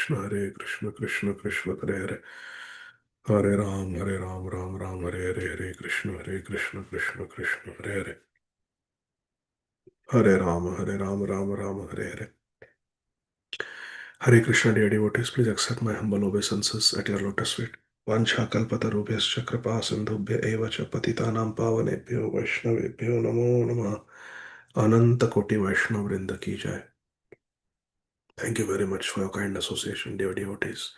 Krishna Krishna Krishna Hare Hare Hare Ram Ram Ram Hare Hare Hare Krishna Krishna Krishna Hare Hare Hare Ram Ram Ram Hare Hare Hare Krishna, dear devotees, please accept my humble obeisances at your lotus feet. Vancha kalpatarubhyascha kripa sindhubhya eva cha patitanam pavanebhyo vaishnavebhyo namo namah. Ananta Koti Vaishnav Vrinda ki jai. Thank you very much for your kind association, dear devotees.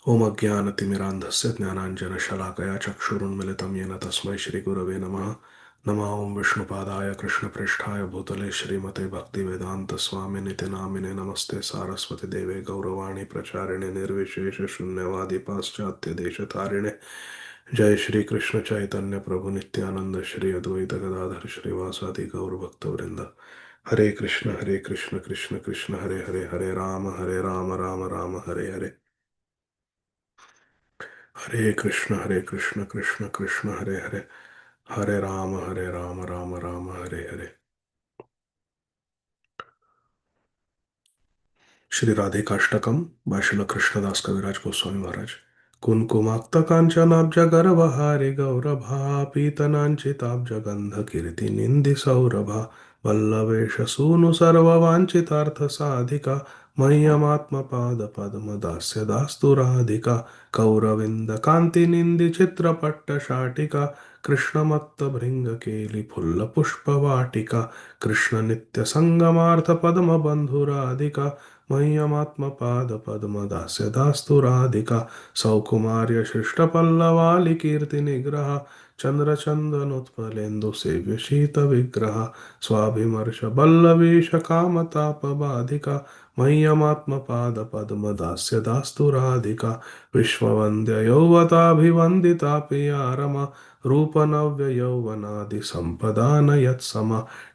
Om Ajnanatimirandhasya Jnananjana Shalakaya Chakshurunmilitam Yena Tasmai Shri Gurave Namaha. Nama Om Vishnupadaya Krishna Pristhaya Bhutale Shrimate Bhakti Vedanta Swami Niti Namine Namaste Saraswati Deve Gauravani Pracharine Nirvishesha Shunyavadi Paschatya Desha Tarine Jai Shri Krishna Chaitanya Prabhu Nityananda Shri Advaita Gadadhar Shri Vasadi Gaur Bhakta Vrinda Hare Krishna Krishna Krishna Hare Hare Hare Rama Rama Rama Hare Hare Hare Krishna Krishna Krishna Hare Hare Hare Rama Rama Rama Hare Hare Shri Radhikashtakam by Srila Krishnadas Kaviraj Goswami महाराज कुंकुमाक्त कांचनाब्ज गर्वहारि गौरभा पीतनांचिताब्ज गंध कीर्ति निंदि सौरभा वल्लवेश सूनु सर्ववांछितार्थ साधिका मह्यमात्म पाद पद्म दास्य दास्तु राधिका कौरविंद कांति निंदि चित्रपट्ट शाटिका कृष्णमत्त भृंग केली फुल्ल पुष्प वाटिका कृष्ण नित्य संगमार्थ पद्म बंधुराधिका मह्यमात्मपादपद्मदास्य दास्तु राधिका सौकुमार्य शिष्टपल्लवालिकीर्तिनिग्रह चन्द्रचन्दनोत्पलेन्दु सेव्य शीतविग्रह स्वाभिमर्श बल्लवीश कामतापबाधिका मह्यमात्मपादपद्मदास्य दास्तु राधिका विश्ववन्द्य यौवताभिवन्दिता पिया रमा रूपनव्ययौवनादिसम्पदान यत्सम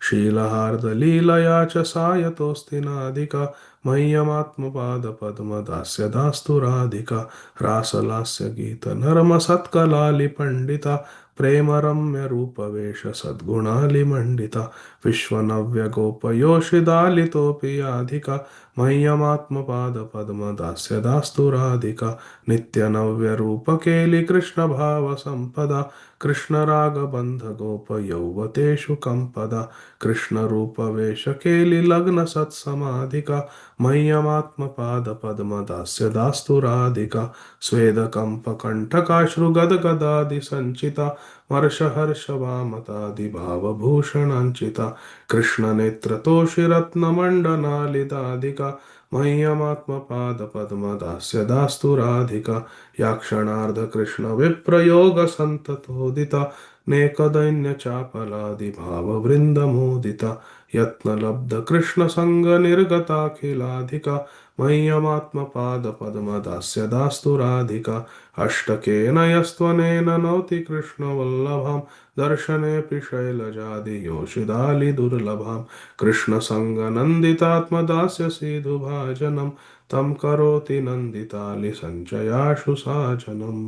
शीलहार्दलीलया च सायतोऽस्ति नाधिका मह्यमात्मपादपद्मदास्य दास्तु राधिका रासलास्य गीत नर्मसत्कलालि पंडिता प्रेम रम्य रूपवेश सद्गुणालि मंडिता विश्वनव्य गोपयोषिदालितोऽपि याधिका मह्यमात्मपादपद्मदास्य दास्तु राधिका नित्यनव्य रूपकेलि कृष्ण भाव संपदा कृष्ण राग बंध गोप यौवतेषु कंपदा कृष्ण रूप वेश केलि लग्न सत्समाधिका मह्यमात्मपादपद्मदास्य दास्तु राधिका स्वेदकम्पकण्ठकाश्रुगदगदादिसञ्चिता वर्षहर्षवामतादिभावभूषणाञ्चिता कृष्णनेत्रतोषिरत्नमण्डनालिदाधिका मह्यमात्मपादपद्मदास्य दास्तु राधिका या क्षणार्धकृष्णविप्रयोगसन्ततोदिता नेकदैन्यचापलादिभाववृन्दमोदिता यत्नलब्धकृष्णसङ्गनिर्गताखिलाधिका मह्यमात्मपादपद्मदास्य दास्तु राधिका अष्टकेन यस्त्वनेन नौति कृष्णवल्लभां दर्शनेऽपि शैलजादियोषिदालिदुर्लभां कृष्णसङ्गनन्दितात्मदास्य सीधुभाजनं तं करोति नन्दितालिसञ्चयाशु साजनम्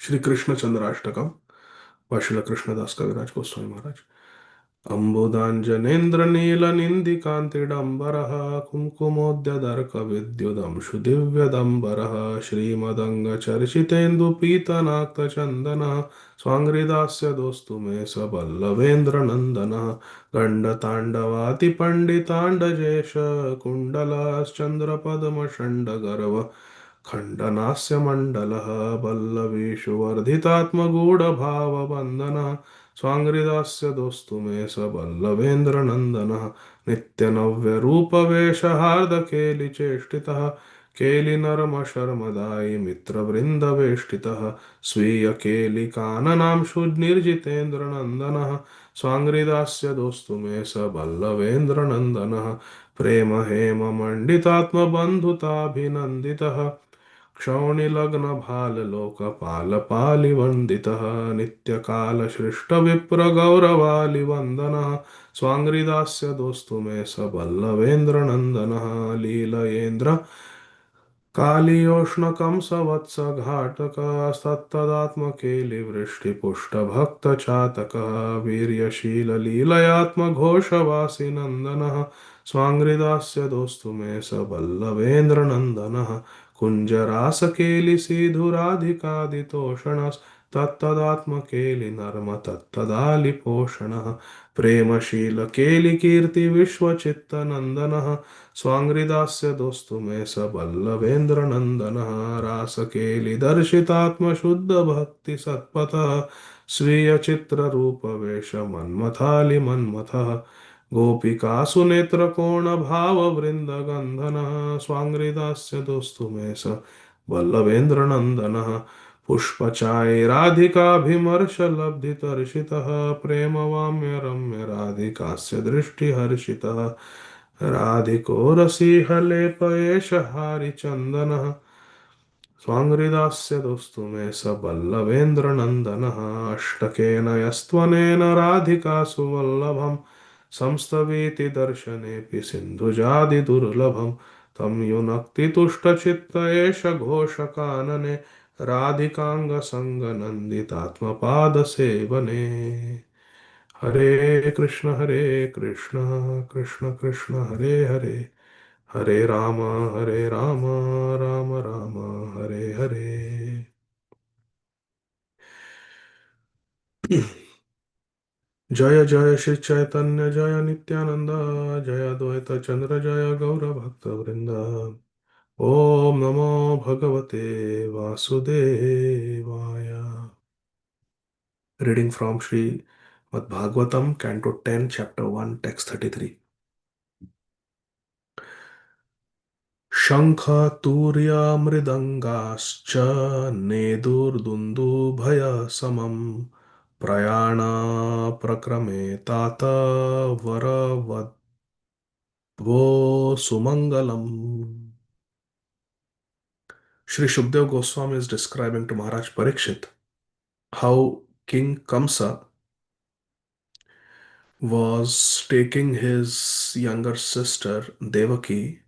श्री कृष्ण चंद्राष्टकम श्रील कृष्णदास कविराज गोस्वामी महाराज अम्बुदाञ्जनेन्द्रनीलनिन्दिकान्तिडम्बरः कुङ्कुमोद्यदर्कविद्युदंशु दिव्यदम्बरः श्रीमदङ्गचर्चितेन्दुपीतनाक्तचन्दनः स्वाङ्घ्रिदास्य दोस्तु मे स वल्लभेन्द्रनन्दनः गण्डताण्डवातिपण्डिताण्डजेश कुण्डलाश्चन्द्रपद्मषण्डगर्व खण्डनास्य मण्डलः पल्लवीषु वर्धितात्मगूढभाववन्दनः स्वाङ्घ्रिदास्य दोस्तु मे स वल्लभेन्द्रनन्दनः नित्यनव्यरूपवेशहार्दकेलिचेष्टितः केलिनर्मशर्मदायि मित्रवृन्दवेष्टितः स्वीयकेलिकाननांशु निर्जितेन्द्रनन्दनः स्वाङ्घ्रिदास्य दोस्तु मे स वल्लभेन्द्रनन्दनः प्रेम हेम मण्डितात्मबन्धुताभिनन्दितः क्षौणिलग्नभाललोकपालपालिवन्दितः नित्यकालसृष्टविप्रगौरवालिवन्दनः स्वाङ्घ्रिदास्य दोस्तु मे स वल्लभेन्द्रनन्दनः लीलयेन्द्र कालीयोष्णकंसवत्सघातकस्तत्तदात्मकेलिवृष्टिपुष्टभक्तचातकः वीर्यशीललीलयात्मघोषवासि नन्दनः स्वांग्रिदास्य दोस्तु मे स वल्लभेन्द्र नन्दनः कुञ्जरासकेलिसीधुराधिकादितोषणस् तत्तदात्मकेलि नर्म तत्तदालिपोषणः प्रेमशीलकेलिकीर्ति विश्वचित्तनन्दनः स्वांग्रिदास्य दोस्तु मे स वल्लभेन्द्र नन्दनः रासकेलिदर्शितात्मशुद्ध भक्ति सत्पथः स्वीय चित्ररूप वेश मन्मथालि मन्मथः गोपिकासु नेत्रकोणभाववृन्दगन्धनः स्वाङ्घ्रिदास्य दोस्तु मे स वल्लभेन्द्रनन्दनः पुष्पचायैराधिकाभिमर्शलब्धितर्षितः प्रेमवाम्य रम्य राधिकास्य दृष्टिहर्षितः राधिको रसीहलेप एष हारिचन्दनः स्वाङ्घ्रिदास्य दोस्तु मे स वल्लभेन्द्रनन्दनः अष्टकेन यस्त्वनेन राधिकासु वल्लभम् संस्तवेति दर्शनेऽपि सिन्धुजादिदुर्लभम् तं युनक्ति तुष्टचित्त एष घोषकानने राधिकाङ्गसङ्गनन्दितात्मपादसेवने हरे कृष्ण कृष्ण कृष्ण हरे राम हरे राम राम राम हरे हरे जय जय श्री चैतन्य जय नित्यानंद जय द्वैत चंद्र जय गौर भक्त वृंद ओम नमो भगवते वासुदेवाय reading from Shri Madbhagavatam canto 10 chapter 1 text 33 शंख तूर्य मृदंगाश्च नेदुर्दुन्दुभय समम् प्रयाण प्रक्रमे तात वरवध्वो Sumangalam Sri Shukdev Goswami is describing to Maharaj Parikshit how King Kamsa was taking his younger sister Devaki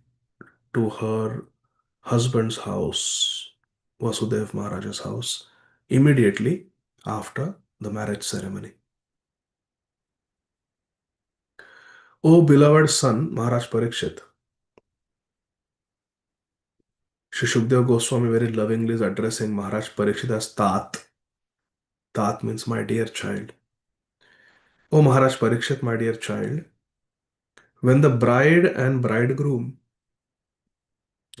to her husband's house, Vasudev Maharaj's house, immediately after the marriage ceremony. O beloved son, Maharaj Parikshit, Sri Shukdev Goswami very lovingly is addressing Maharaj Parikshit as Tat. Tat means my dear child. O Maharaj Parikshit, my dear child, when the bride and bridegroom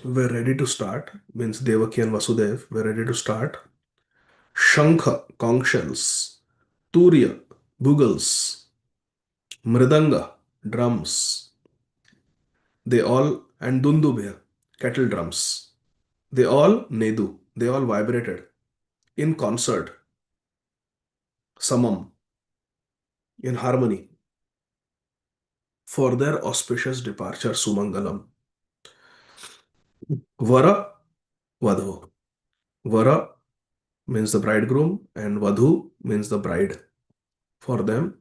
were ready to start, means Devaki and Vasudev were ready to start, Shankha, conch shells, Turya, bugles, Mridanga, drums, they all, and Dundubhya, kettle drums, they all Nedu, they all vibrated in concert, Samam, in harmony, for their auspicious departure, Sumangalam. Vara, Vadhu. Vara means the bridegroom, and Vadhu means the bride. For them,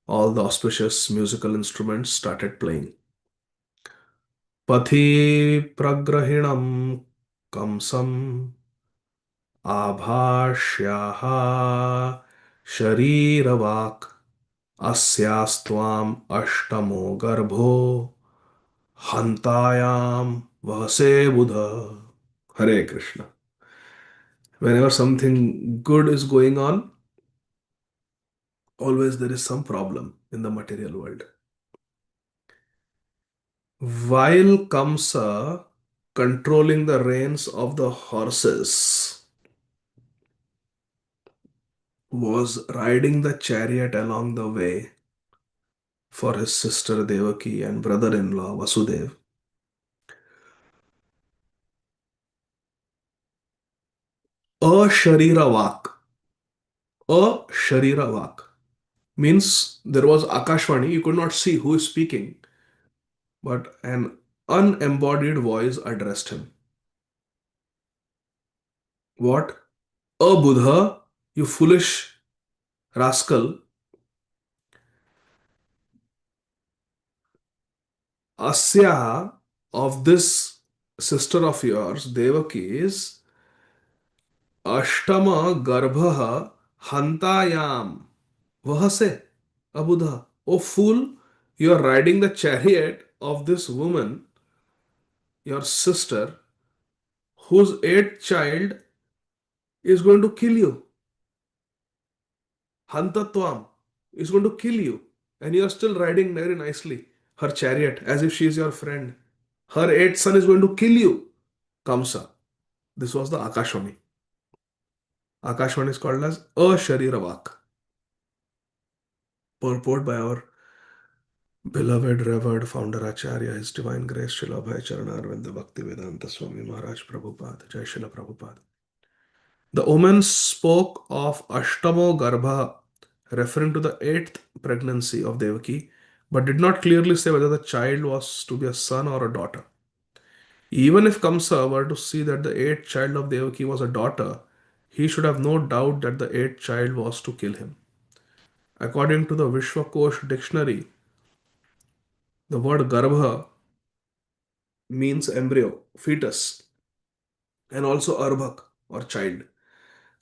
all the auspicious musical instruments started playing. Pathi pragrahinam kamsam abhashyaha sharirvak asyastvam ashtamo garbho hantayam vahase buddha. Hare Krishna. Whenever something good is going on, always there is some problem in the material world. While Kamsa controlling the reins of the horses was riding the chariot along the way for his sister Devaki and brother-in-law Vasudev, a Shariravak, a Shariravak means there was Akashvani, you could not see who is speaking, but an unembodied voice addressed him. What? A Buddha, you foolish rascal, Asya of this sister of yours, Devaki, is Ashtama Garbha Hantayam. Vahase, a Buddha. Oh fool, you are riding the chariot of this woman, your sister, whose eighth child is going to kill you. Hantatvam is going to kill you. And you are still riding very nicely her chariot as if she is your friend. Her eighth son is going to kill you. Kamsa. This was the Akashvani. Akashvani is called as Asharirvak. Purport by our beloved, revered founder Acharya, His Divine Grace Srila Bhai Charana Arvinda Bhakti Vedanta Swami Maharaj Prabhupada. Jai Srila Prabhupada. The woman spoke of Ashtamo Garbha, referring to the eighth pregnancy of Devaki, but did not clearly say whether the child was to be a son or a daughter. Even if Kamsa were to see that the eighth child of Devaki was a daughter, he should have no doubt that the eighth child was to kill him. According to the Vishwakosh dictionary, the word Garbha means embryo, fetus, and also Arbhak or child.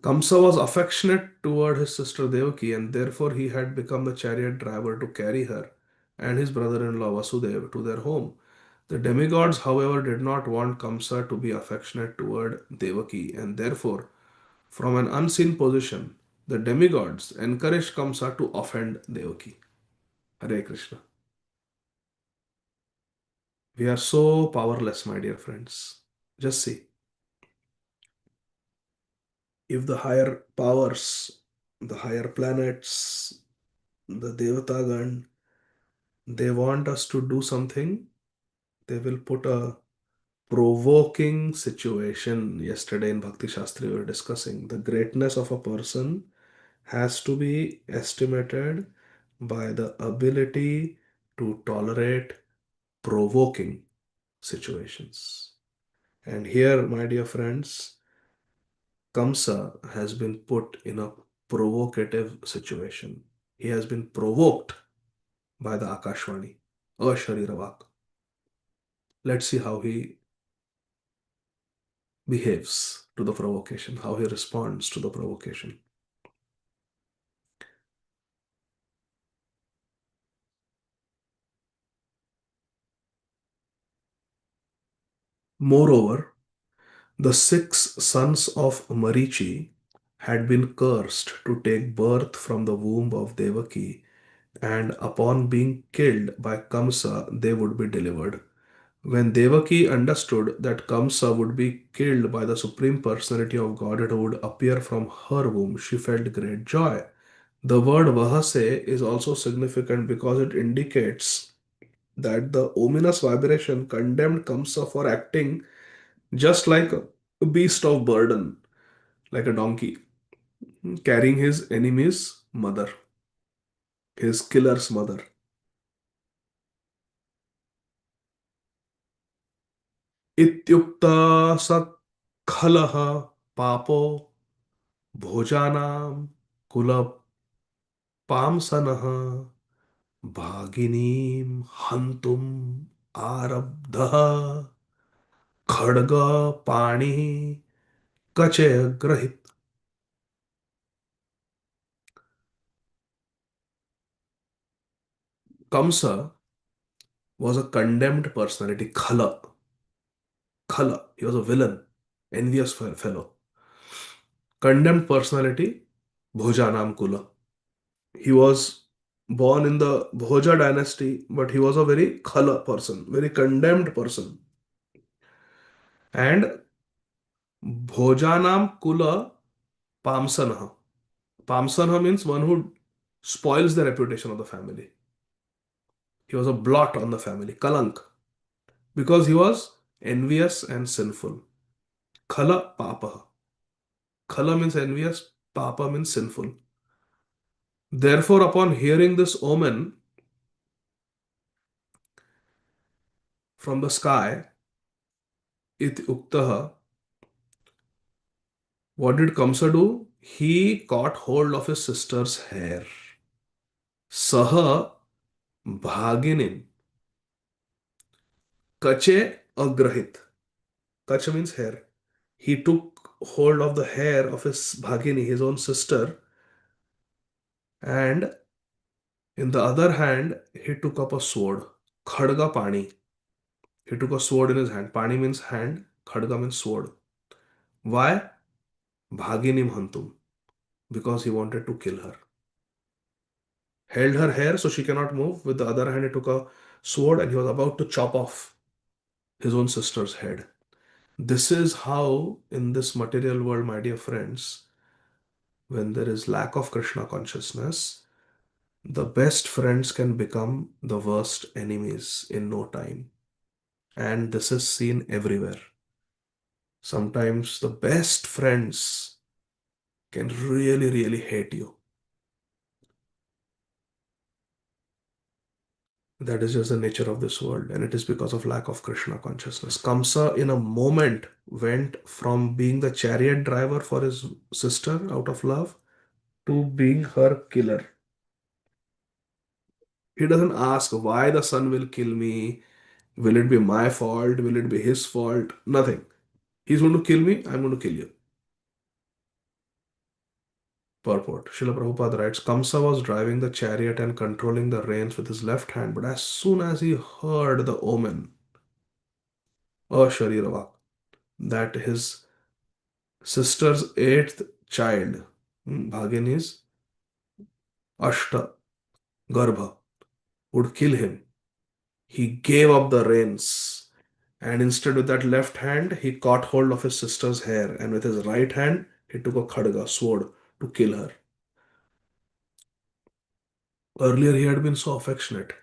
Kamsa was affectionate toward his sister Devaki, and therefore he had become the chariot driver to carry her and his brother-in-law Vasudeva to their home. The demigods, however, did not want Kamsa to be affectionate toward Devaki, and therefore, from an unseen position, the demigods encouraged Kamsa to offend Devaki. Hare Krishna. We are so powerless, my dear friends. Just see, if the higher powers, the higher planets, the Devatagan, they want us to do something, they will put a provoking situation. Yesterday in Bhakti Shastri, we were discussing the greatness of a person has to be estimated by the ability to tolerate provoking situations. And here, my dear friends, Kamsa has been put in a provocative situation. He has been provoked by the Akashvani, Ashariravak. Let's see how he behaves to the provocation, how he responds to the provocation. Moreover, the six sons of Marichi had been cursed to take birth from the womb of Devaki, and upon being killed by Kamsa, they would be delivered. When Devaki understood that Kamsa would be killed by the Supreme Personality of Godhead who would appear from her womb, she felt great joy. The word Vahase is also significant because it indicates that the ominous vibration condemned Kamsa for acting just like a beast of burden, like a donkey, carrying his enemy's mother, his killer's mother. इत्युक्ता स खलः पापो भोजानां कुलपांसनः भागिनीं हन्तुम् आरब्धः खड्गपाणिः कचयग्रहित. Kamsa was a condemned personality. Khala. Khala. He was a villain, envious fellow. Condemned personality, Bhojanam Kula. He was born in the Bhoja dynasty, but he was a very Khala person, very condemned person. And Bhojanam Kula Pamsanha. Pamsanha means one who spoils the reputation of the family. He was a blot on the family, Kalank, because he was envious and sinful. Khala Papa. Khala means envious, Papa means sinful. Therefore, upon hearing this omen from the sky, it uktaha, what did Kamsa do? He caught hold of his sister's hair. Saha bhaginim kache agrahit. Kacha means hair. He took hold of the hair of his bhagini, his own sister, and in the other hand, he took up a sword. Khadga Pani. He took a sword in his hand. Pani means hand, Khadga means sword. Why? Bhagini Mhantum. Because he wanted to kill her. Held her hair so she cannot move. With the other hand, he took a sword and he was about to chop off his own sister's head. This is how, in this material world, my dear friends, when there is lack of Krishna consciousness, the best friends can become the worst enemies in no time. And this is seen everywhere. Sometimes the best friends can really, really hate you. That is just the nature of this world, and it is because of lack of Krishna consciousness. Kamsa, in a moment, went from being the chariot driver for his sister out of love to being her killer. He doesn't ask why the son will kill me. Will it be my fault? Will it be his fault? Nothing. He's going to kill me. I'm going to kill you. Purport. Srila Prabhupada writes, Kamsa was driving the chariot and controlling the reins with his left hand, but as soon as he heard the omen, Asharirava, that his sister's eighth child, Bhagini's Ashta, Garbha, would kill him, he gave up the reins. And instead, with that left hand, he caught hold of his sister's hair, and with his right hand, he took a khadga, sword, to kill her. Earlier, he had been so affectionate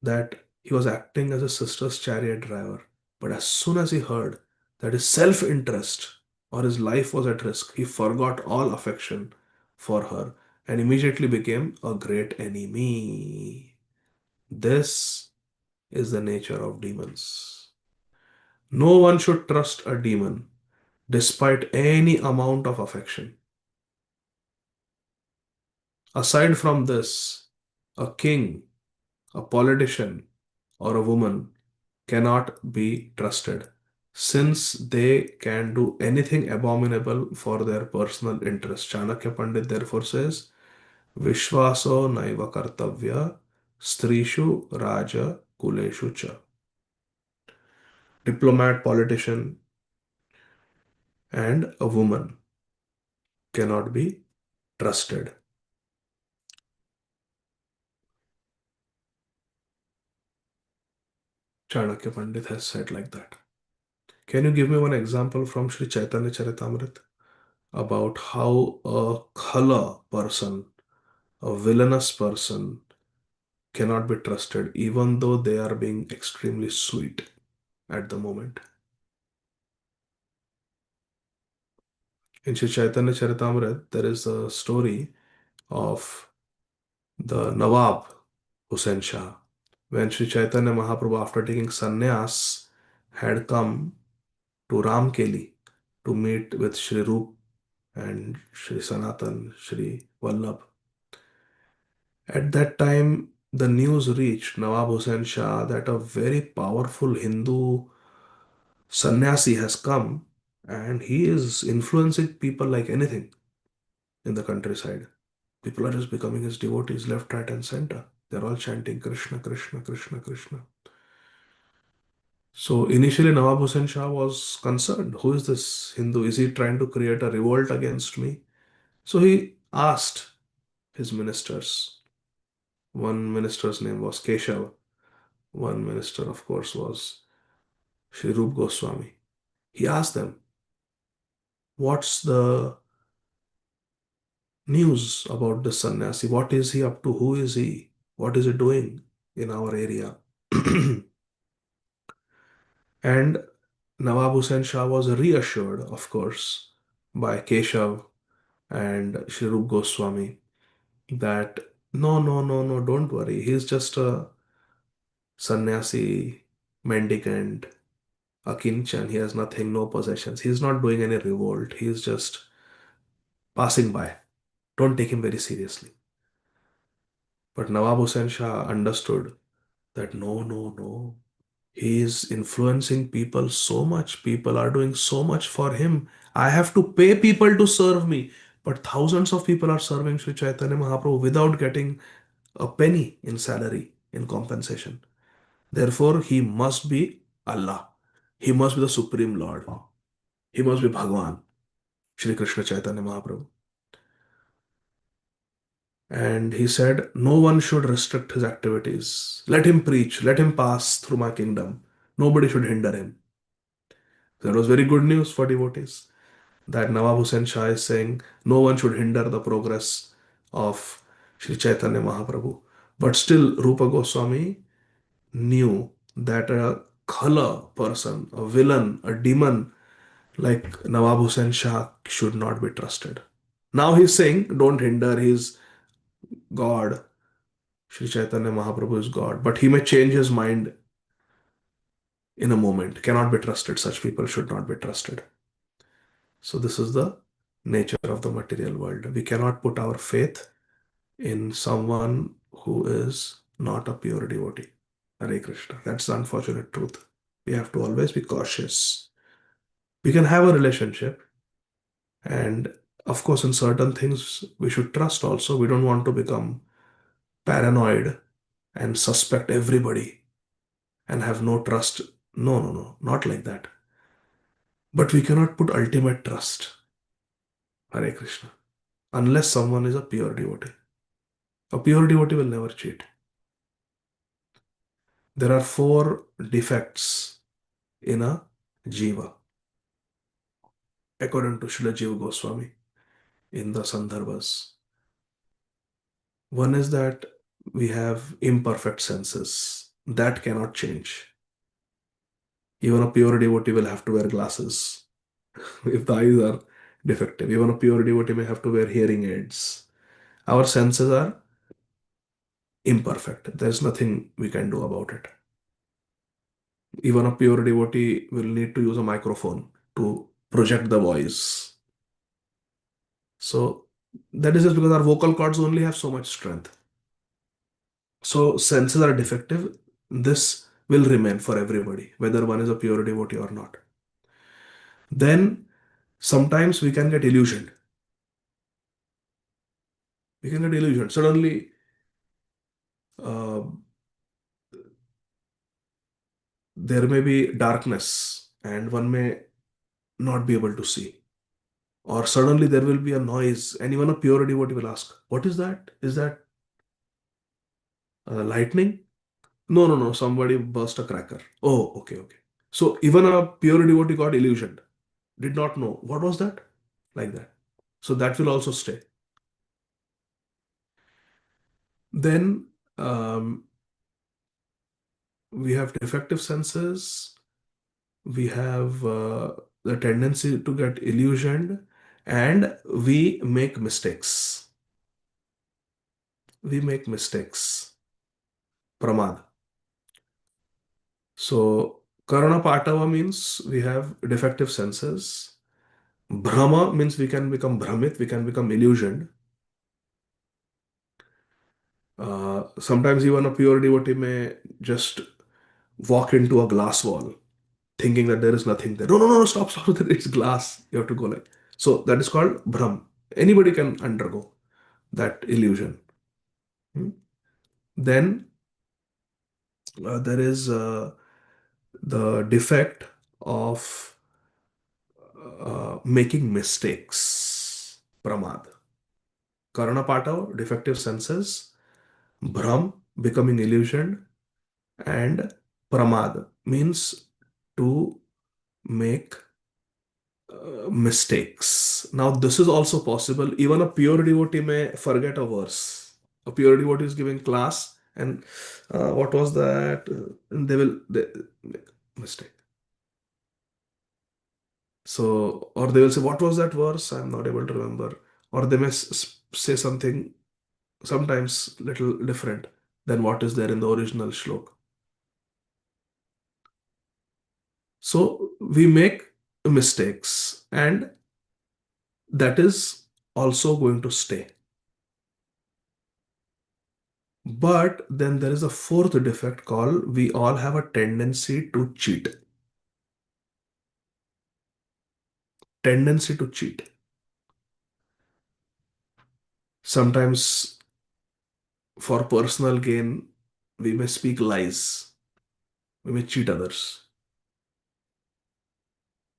that he was acting as his sister's chariot driver. But as soon as he heard that his self interest or his life was at risk, he forgot all affection for her and immediately became a great enemy. This is the nature of demons. No one should trust a demon despite any amount of affection. Aside from this, a king, a politician, or a woman cannot be trusted since they can do anything abominable for their personal interest. Chanakya Pandit therefore says, Vishwaso naiva kartavya strishu raja kuleshu cha. Diplomat, politician, and a woman cannot be trusted. Chanakya Pandit has said like that. Can you give me one example from Sri Chaitanya Charitamrita about how a khala person, a villainous person, cannot be trusted even though they are being extremely sweet at the moment? In Sri Chaitanya Charitamrita, there is a story of the Nawab Hussain Shah. When Sri Chaitanya Mahaprabhu, after taking sannyas, had come to Ramkeli to meet with Sri Rup and Sri Sanatan, Sri Vallabh. At that time, the news reached Nawab Hussain Shah that a very powerful Hindu sannyasi has come and he is influencing people like anything in the countryside. People are just becoming his devotees left, right, and center. They're all chanting Krishna, Krishna, Krishna, Krishna. So initially, Nawab Hussain Shah was concerned. Who is this Hindu? Is he trying to create a revolt against me? So he asked his ministers. One minister's name was Keshav. One minister, of course, was Sri Rup Goswami. He asked them, what's the news about this sannyasi? What is he up to? Who is he? What is he doing in our area? And Nawab Hussain Shah was reassured, of course, by Keshav and Sri Rup Goswami that no, no, no, no, don't worry. He's just a sannyasi, mendicant, a kinchan. He has nothing, no possessions. He's not doing any revolt. He's just passing by. Don't take him very seriously. But Nawab Hussain Shah understood that no, no, no. He is influencing people so much. People are doing so much for him. I have to pay people to serve me. But thousands of people are serving Sri Chaitanya Mahaprabhu without getting a penny in salary, in compensation. Therefore, he must be Allah. He must be the Supreme Lord. He must be Bhagwan, Shri Krishna Chaitanya Mahaprabhu. And he said, no one should restrict his activities. Let him preach, let him pass through my kingdom. Nobody should hinder him. That was very good news for devotees. That Nawab Hussain Shah is saying no one should hinder the progress of Sri Chaitanya Mahaprabhu. But still, Rupa Goswami knew that a khala person, a villain, a demon like Nawab Hussain Shah should not be trusted. Now he's saying, don't hinder his God. Sri Chaitanya Mahaprabhu is God, but he may change his mind in a moment. Cannot be trusted. Such people should not be trusted. So, this is the nature of the material world. We cannot put our faith in someone who is not a pure devotee. Hare Krishna. That's the unfortunate truth. We have to always be cautious. We can have a relationship, and of course, in certain things, we should trust also. We don't want to become paranoid and suspect everybody and have no trust. No, no, no, not like that. But we cannot put ultimate trust. Hare Krishna. Unless someone is a pure devotee. A pure devotee will never cheat. There are four defects in a jiva, according to Srila Jiva Goswami in the Sandarbhas. One is that we have imperfect senses. That cannot change. Even a pure devotee will have to wear glasses if the eyes are defective. Even a pure devotee may have to wear hearing aids. Our senses are imperfect. There's nothing we can do about it. Even a pure devotee will need to use a microphone to project the voice. So that is just because our vocal cords only have so much strength. So senses are defective. This will remain for everybody, whether one is a pure devotee or not. Then sometimes we can get illusioned. We can get illusioned. Suddenly, uh, there may be darkness and one may not be able to see. Or suddenly there will be a noise, and even a pure devotee will ask, what is that? Is that lightning? No, no, no. Somebody burst a cracker. Oh, okay, okay. So even a pure devotee got illusioned, did not know. What was that? Like that. So that will also stay. Then we have defective senses. We have the tendency to get illusioned, and we make mistakes. We make mistakes. Pramad. So Karana Patava means we have defective senses. Brahma means we can become Brahmit, we can become illusioned. Sometimes even a pure devotee may just walk into a glass wall thinking that there is nothing there. No, no, no, no, stop, stop. It's glass. You have to go like. So that is called Brahm. Anybody can undergo that illusion. Hmm. Then there is the defect of making mistakes. Pramad. Karana Patav, defective senses. Brahm, becoming illusioned. And Pramad means to make mistakes. Now, this is also possible. Even a pure devotee may forget a verse. A pure devotee is giving class, and what was that? And they make mistake. So, or they will say, "What was that verse?" I'm not able to remember. Or they may say something sometimes little different than what is there in the original shlok. So we make mistakes, and that is also going to stay. But then there is a fourth defect called we all have a tendency to cheat. Tendency to cheat. Sometimes for personal gain, we may speak lies. We may cheat others.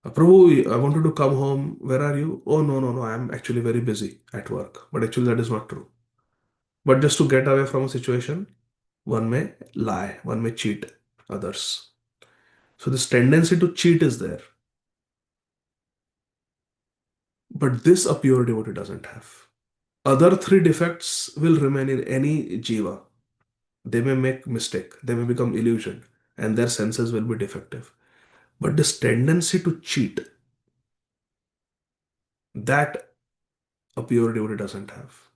Prabhu, I wanted to come home. Where are you? Oh, no, no, no. I'm actually very busy at work. But actually, that is not true. But just to get away from a situation, one may lie, one may cheat others. So, this tendency to cheat is there. But this a pure devotee doesn't have. Other three defects will remain in any jiva. They may make mistake, they may become illusion, and their senses will be defective. But this tendency to cheat, that a pure devotee doesn't have.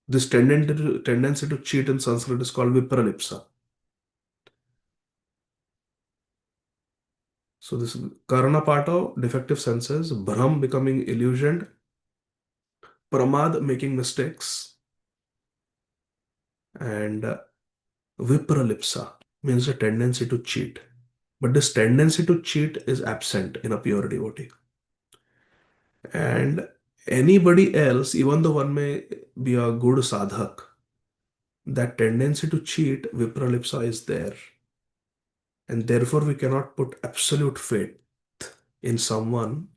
This tendency to cheat in Sanskrit is called vipralipsa. So this karna pato, defective senses, bhram becoming illusioned, pramad making mistakes, and vipralipsa means a tendency to cheat. But this tendency to cheat is absent in a pure devotee. And anybody else, even though one may be a good sadhak, that tendency to cheat, vipralipsa, is there. And therefore, we cannot put absolute faith in someone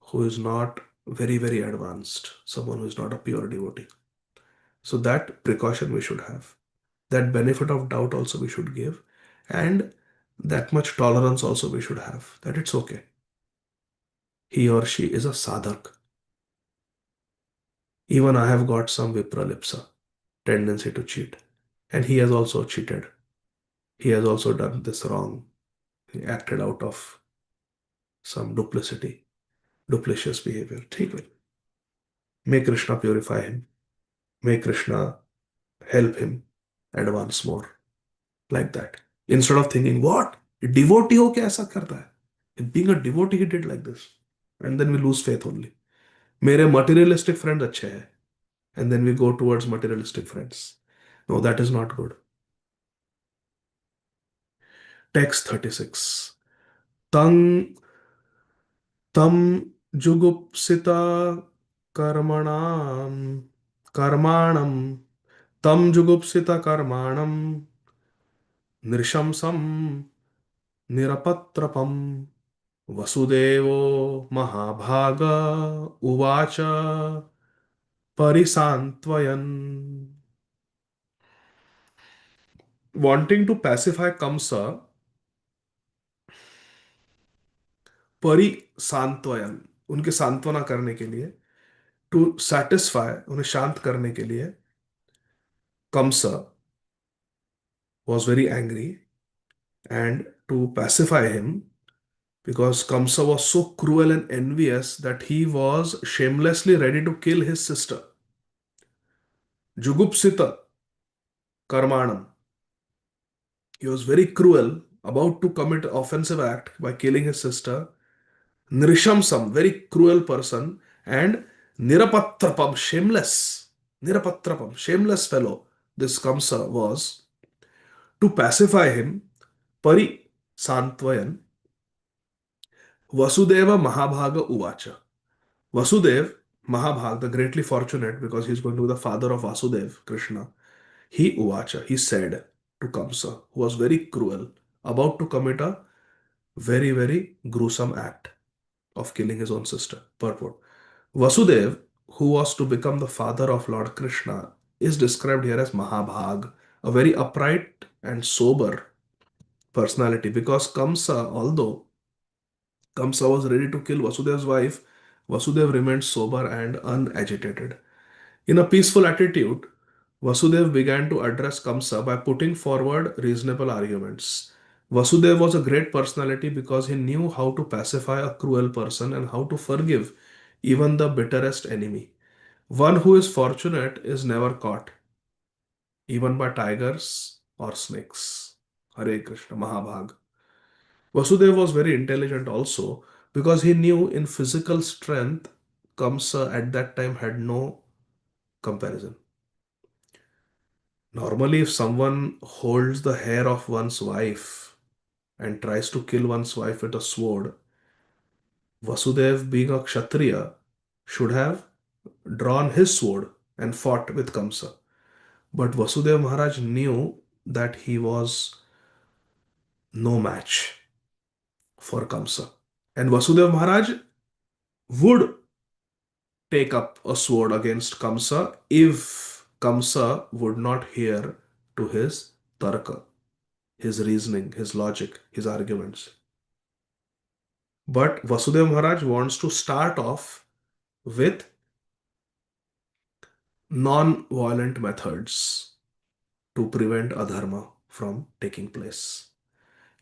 who is not very, very advanced, someone who is not a pure devotee. So, that precaution we should have. That benefit of doubt also we should give. And that much tolerance also we should have, that it's okay. He or she is a sadhak. Even I have got some vipralipsa, tendency to cheat. And he has also cheated. He has also done this wrong. He acted out of some duplicity, duplicitous behavior. ठीक है. May Krishna purify him. May Krishna help him advance more. Like that. Instead of thinking, what? Devotee ho kya aisa karta hai? Being a devotee, he did like this. And then we lose faith only. मेरे materialistic friends अच्छे हैं. And then we go towards materialistic friends. No, that is not good. Text 36. Tang tam jugupsita कर्मणाम कर्माणम तम जुगुप्सित कर्माणम नृशंसम निरपत्रपम वसुदेवो महाभाग उवाच परिसान्त्वयन्. Wanting to pacify Kamsa, परिसान्त्वयन्, उनके सांत्वना करने के लिए, टू सेटिस्फाई, उन्हें शांत करने के लिए, Kamsa was very angry, and to pacify him, because Kamsa was so cruel and envious that he was shamelessly ready to kill his sister. Jugupsita Karmanam. He was very cruel, about to commit offensive act by killing his sister. Nrishamsam, very cruel person, and Nirapatrapam, shameless. Nirapatrapam, shameless fellow. This Kamsa was. To pacify him, Pari Santvayan, Vasudeva Mahabhaga Uvacha. Vasudev, Mahabhag, the greatly fortunate, because he's going to be the father of Vasudev, Krishna, he Uvacha, he said to Kamsa, who was very cruel, about to commit a very, very gruesome act of killing his own sister. Purport. Vasudev, who was to become the father of Lord Krishna, is described here as Mahabhag, a very upright and sober personality, because Kamsa, although Kamsa was ready to kill Vasudev's wife, Vasudev remained sober and unagitated. In a peaceful attitude, Vasudev began to address Kamsa by putting forward reasonable arguments. Vasudev was a great personality because he knew how to pacify a cruel person and how to forgive even the bitterest enemy. One who is fortunate is never caught, even by tigers or snakes. Hare Krishna, Mahabhag. Vasudev was very intelligent also because he knew in physical strength, Kamsa at that time had no comparison. Normally, if someone holds the hair of one's wife and tries to kill one's wife with a sword, Vasudev, being a Kshatriya, should have drawn his sword and fought with Kamsa. But Vasudev Maharaj knew that he was no match for Kamsa. And Vasudev Maharaj would take up a sword against Kamsa if Kamsa would not hear to his tarka, his reasoning, his logic, his arguments. But Vasudev Maharaj wants to start off with non violent methods to prevent adharma from taking place.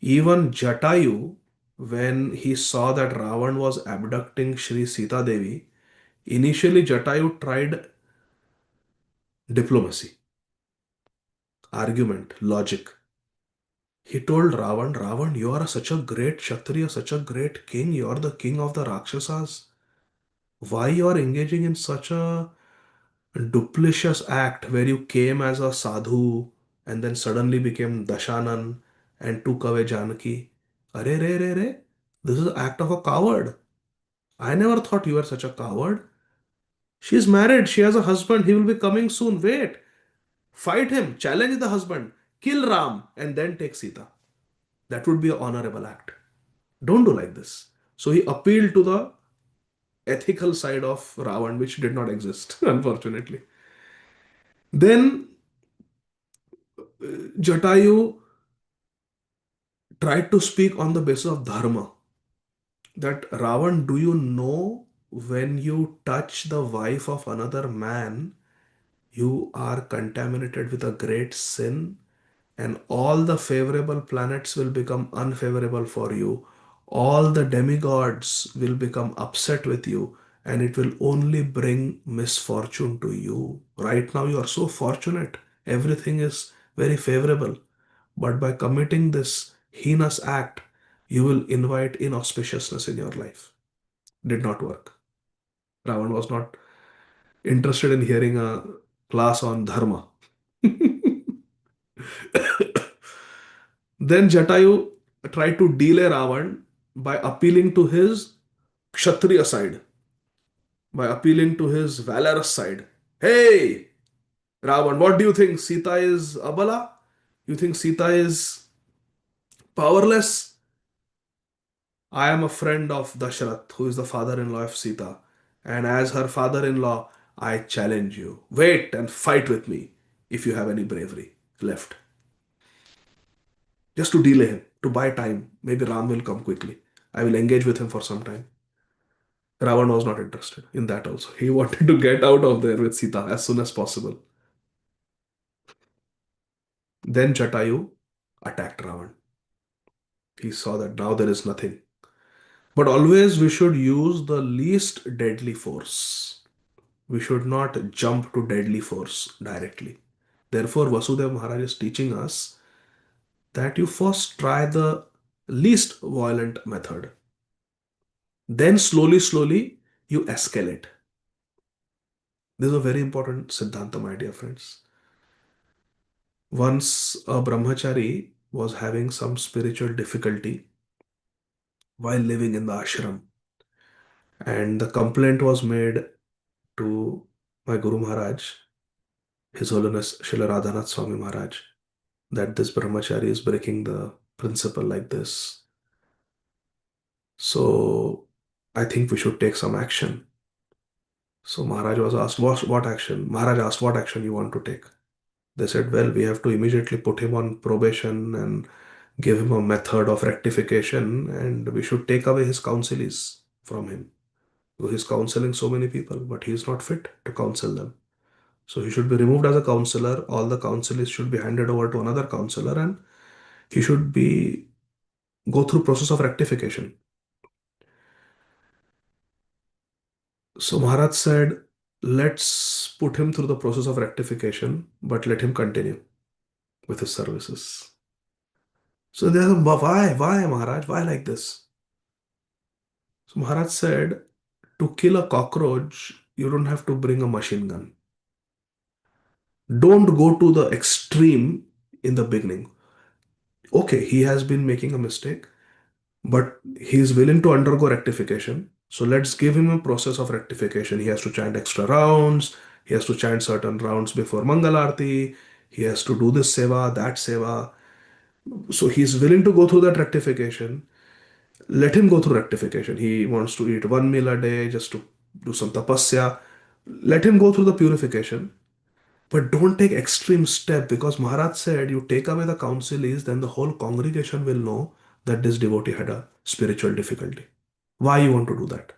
Even Jatayu, when he saw that Ravan was abducting Sri Sita Devi, initially Jatayu tried diplomacy, argument, logic. He told Ravan, Ravan, you are such a great Kshatriya, such a great king, you are the king of the Rakshasas. Why you are engaging in such a duplicitous act where you came as a sadhu and then suddenly became Dashanan and took away Janaki? Are, re, re, re. This is an act of a coward. I never thought you were such a coward. She's married, she has a husband, he will be coming soon. Wait, fight him, challenge the husband, kill Ram, and then take Sita. That would be an honorable act. Don't do like this. So he appealed to the ethical side of Ravan, which did not exist, unfortunately. Then Jatayu tried to speak on the basis of dharma. That Ravan, do you know when you touch the wife of another man, you are contaminated with a great sin, and all the favorable planets will become unfavorable for you. All the demigods will become upset with you, and it will only bring misfortune to you. Right now, you are so fortunate, everything is very favorable. But by committing this heinous act, you will invite inauspiciousness in your life. Did not work. Ravan was not interested in hearing a class on dharma. Then Jatayu tried to delay Ravan by appealing to his Kshatriya side, by appealing to his valorous side. Hey, Ravan, what do you think? Sita is Abala? You think Sita is powerless? I am a friend of Dashrath, who is the father in law of Sita. And as her father in law, I challenge you. Wait and fight with me if you have any bravery left. Just to delay him, to buy time. Maybe Ram will come quickly. I will engage with him for some time. Ravan was not interested in that also. He wanted to get out of there with Sita as soon as possible. Then Jatayu attacked Ravan. He saw that now there is nothing. But always we should use the least deadly force. We should not jump to deadly force directly. Therefore, Vasudev Maharaj is teaching us that you first try the least violent method. Then slowly, slowly, you escalate. This is a very important Siddhanta, my dear friends. Once a brahmachari was having some spiritual difficulty while living in the ashram, and the complaint was made to my Guru Maharaj, His Holiness Srila Radhanath Swami Maharaj, that this brahmachari is breaking the principle like this. So I think we should take some action. So Maharaj was asked, what action? Maharaj asked, what action you want to take? They said, well, we have to immediately put him on probation and give him a method of rectification, and we should take away his counselees from him. So he's counseling so many people, but he is not fit to counsel them. So he should be removed as a counselor. All the counselees should be handed over to another counselor, and he should be go through process of rectification. So Maharaj said, let's put him through the process of rectification, but let him continue with his services. So they asked, why, Maharaj? Why like this? So Maharaj said, to kill a cockroach, you don't have to bring a machine gun. Don't go to the extreme in the beginning. Okay, he has been making a mistake, but he is willing to undergo rectification. So let's give him a process of rectification. He has to chant extra rounds. He has to chant certain rounds before Mangalarti. He has to do this seva, that seva. So he's willing to go through that rectification. Let him go through rectification. He wants to eat one meal a day just to do some tapasya. Let him go through the purification. But don't take extreme step, because Maharaj said you take away the counsel then the whole congregation will know that this devotee had a spiritual difficulty. Why you want to do that?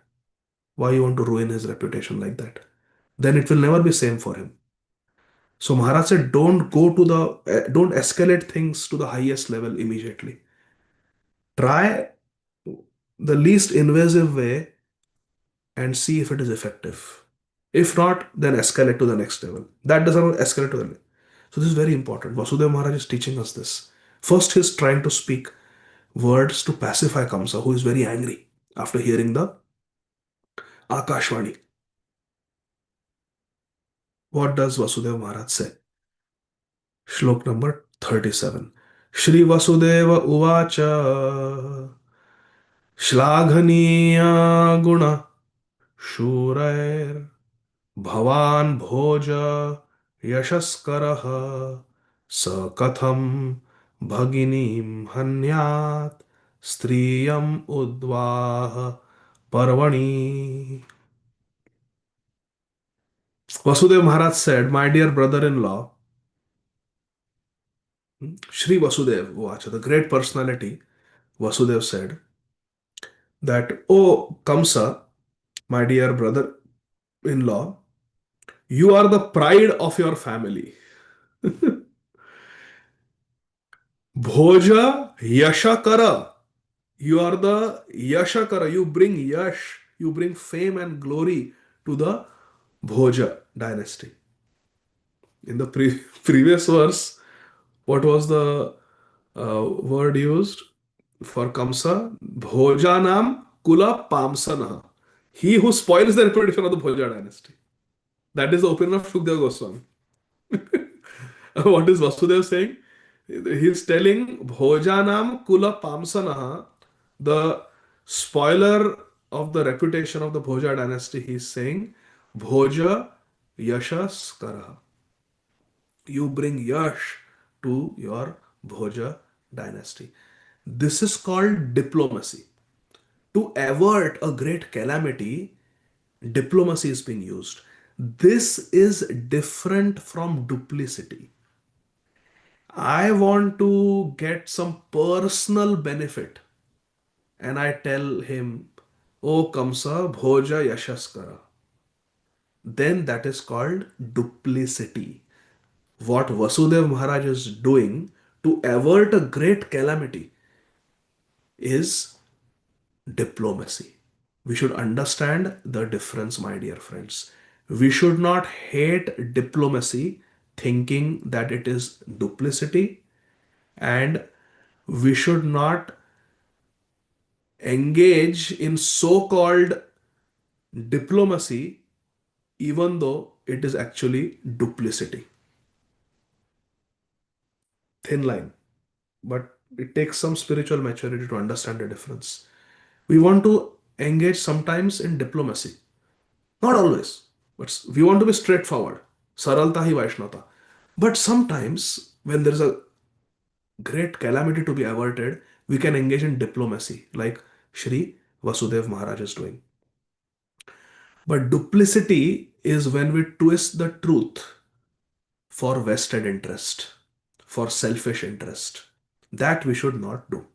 Why you want to ruin his reputation like that? Then it will never be same for him. So Maharaj said don't escalate things to the highest level immediately. Try the least invasive way and see if it is effective. If not, then escalate to the next level. That doesn't escalate to the next. So this is very important. Vasudeva Maharaj is teaching us this. First, he's trying to speak words to pacify Kamsa, who is very angry after hearing the Akashvani. What does Vasudeva Maharaj say? Shlok number 37. Shri Vasudeva Uvacha Shlaghaneya Guna Shurair Bhavan Bhoja Yashaskarah Sa Katham Bhaginim Hanyat Striyam Udvah Parvani. Vasudev Maharaj said, my dear brother-in-law, Shri Vasudev, Vacha, the great personality, Vasudev said that, oh Kamsa, my dear brother-in-law, you are the pride of your family. Bhoja Yashakara. You are the Yashakara. You bring Yash, you bring fame and glory to the Bhoja dynasty. In the previous verse, what was the word used for Kamsa? Bhojanam Kula Pamsana. He who spoils the reputation of the Bhoja dynasty. That is the opinion of Shukdev Goswami. What is Vasudev saying? He's telling Bhojanam Kula Pamsanaha, the spoiler of the reputation of the Bhoja dynasty. He's saying Bhoja Yashas Kara. You bring Yash to your Bhoja dynasty. This is called diplomacy. To avert a great calamity, diplomacy is being used. This is different from duplicity. I want to get some personal benefit, and I tell him, O Kamsa Bhoja Yashaskara. Then that is called duplicity. What Vasudev Maharaj is doing to avert a great calamity is diplomacy. We should understand the difference, my dear friends. We should not hate diplomacy thinking that it is duplicity, and we should not engage in so called diplomacy even though it is actually duplicity. Thin line, but it takes some spiritual maturity to understand the difference. We want to engage sometimes in diplomacy, not always, but we want to be straightforward. Saralta hi Vaishnavata. But sometimes, when there is a great calamity to be averted, we can engage in diplomacy, like Shri Vasudev Maharaj is doing. But duplicity is when we twist the truth for vested interest, for selfish interest. That we should not do.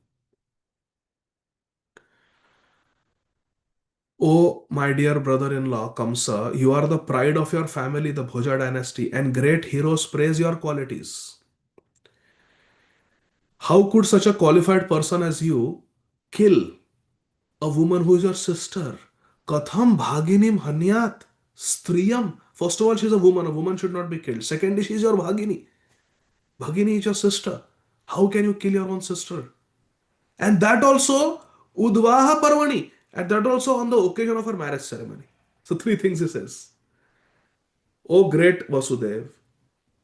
Oh, my dear brother in law, Kamsa, you are the pride of your family, the Bhoja dynasty, and great heroes praise your qualities. How could such a qualified person as you kill a woman who is your sister? Katham bhaginim hanyat striyam. First of all, she's a woman. A woman should not be killed. Secondly, she's your bhagini. Bhagini is your sister. How can you kill your own sister? And that also Udvaha Parvani. And that also on the occasion of her marriage ceremony. So three things he says. Oh great Vasudev,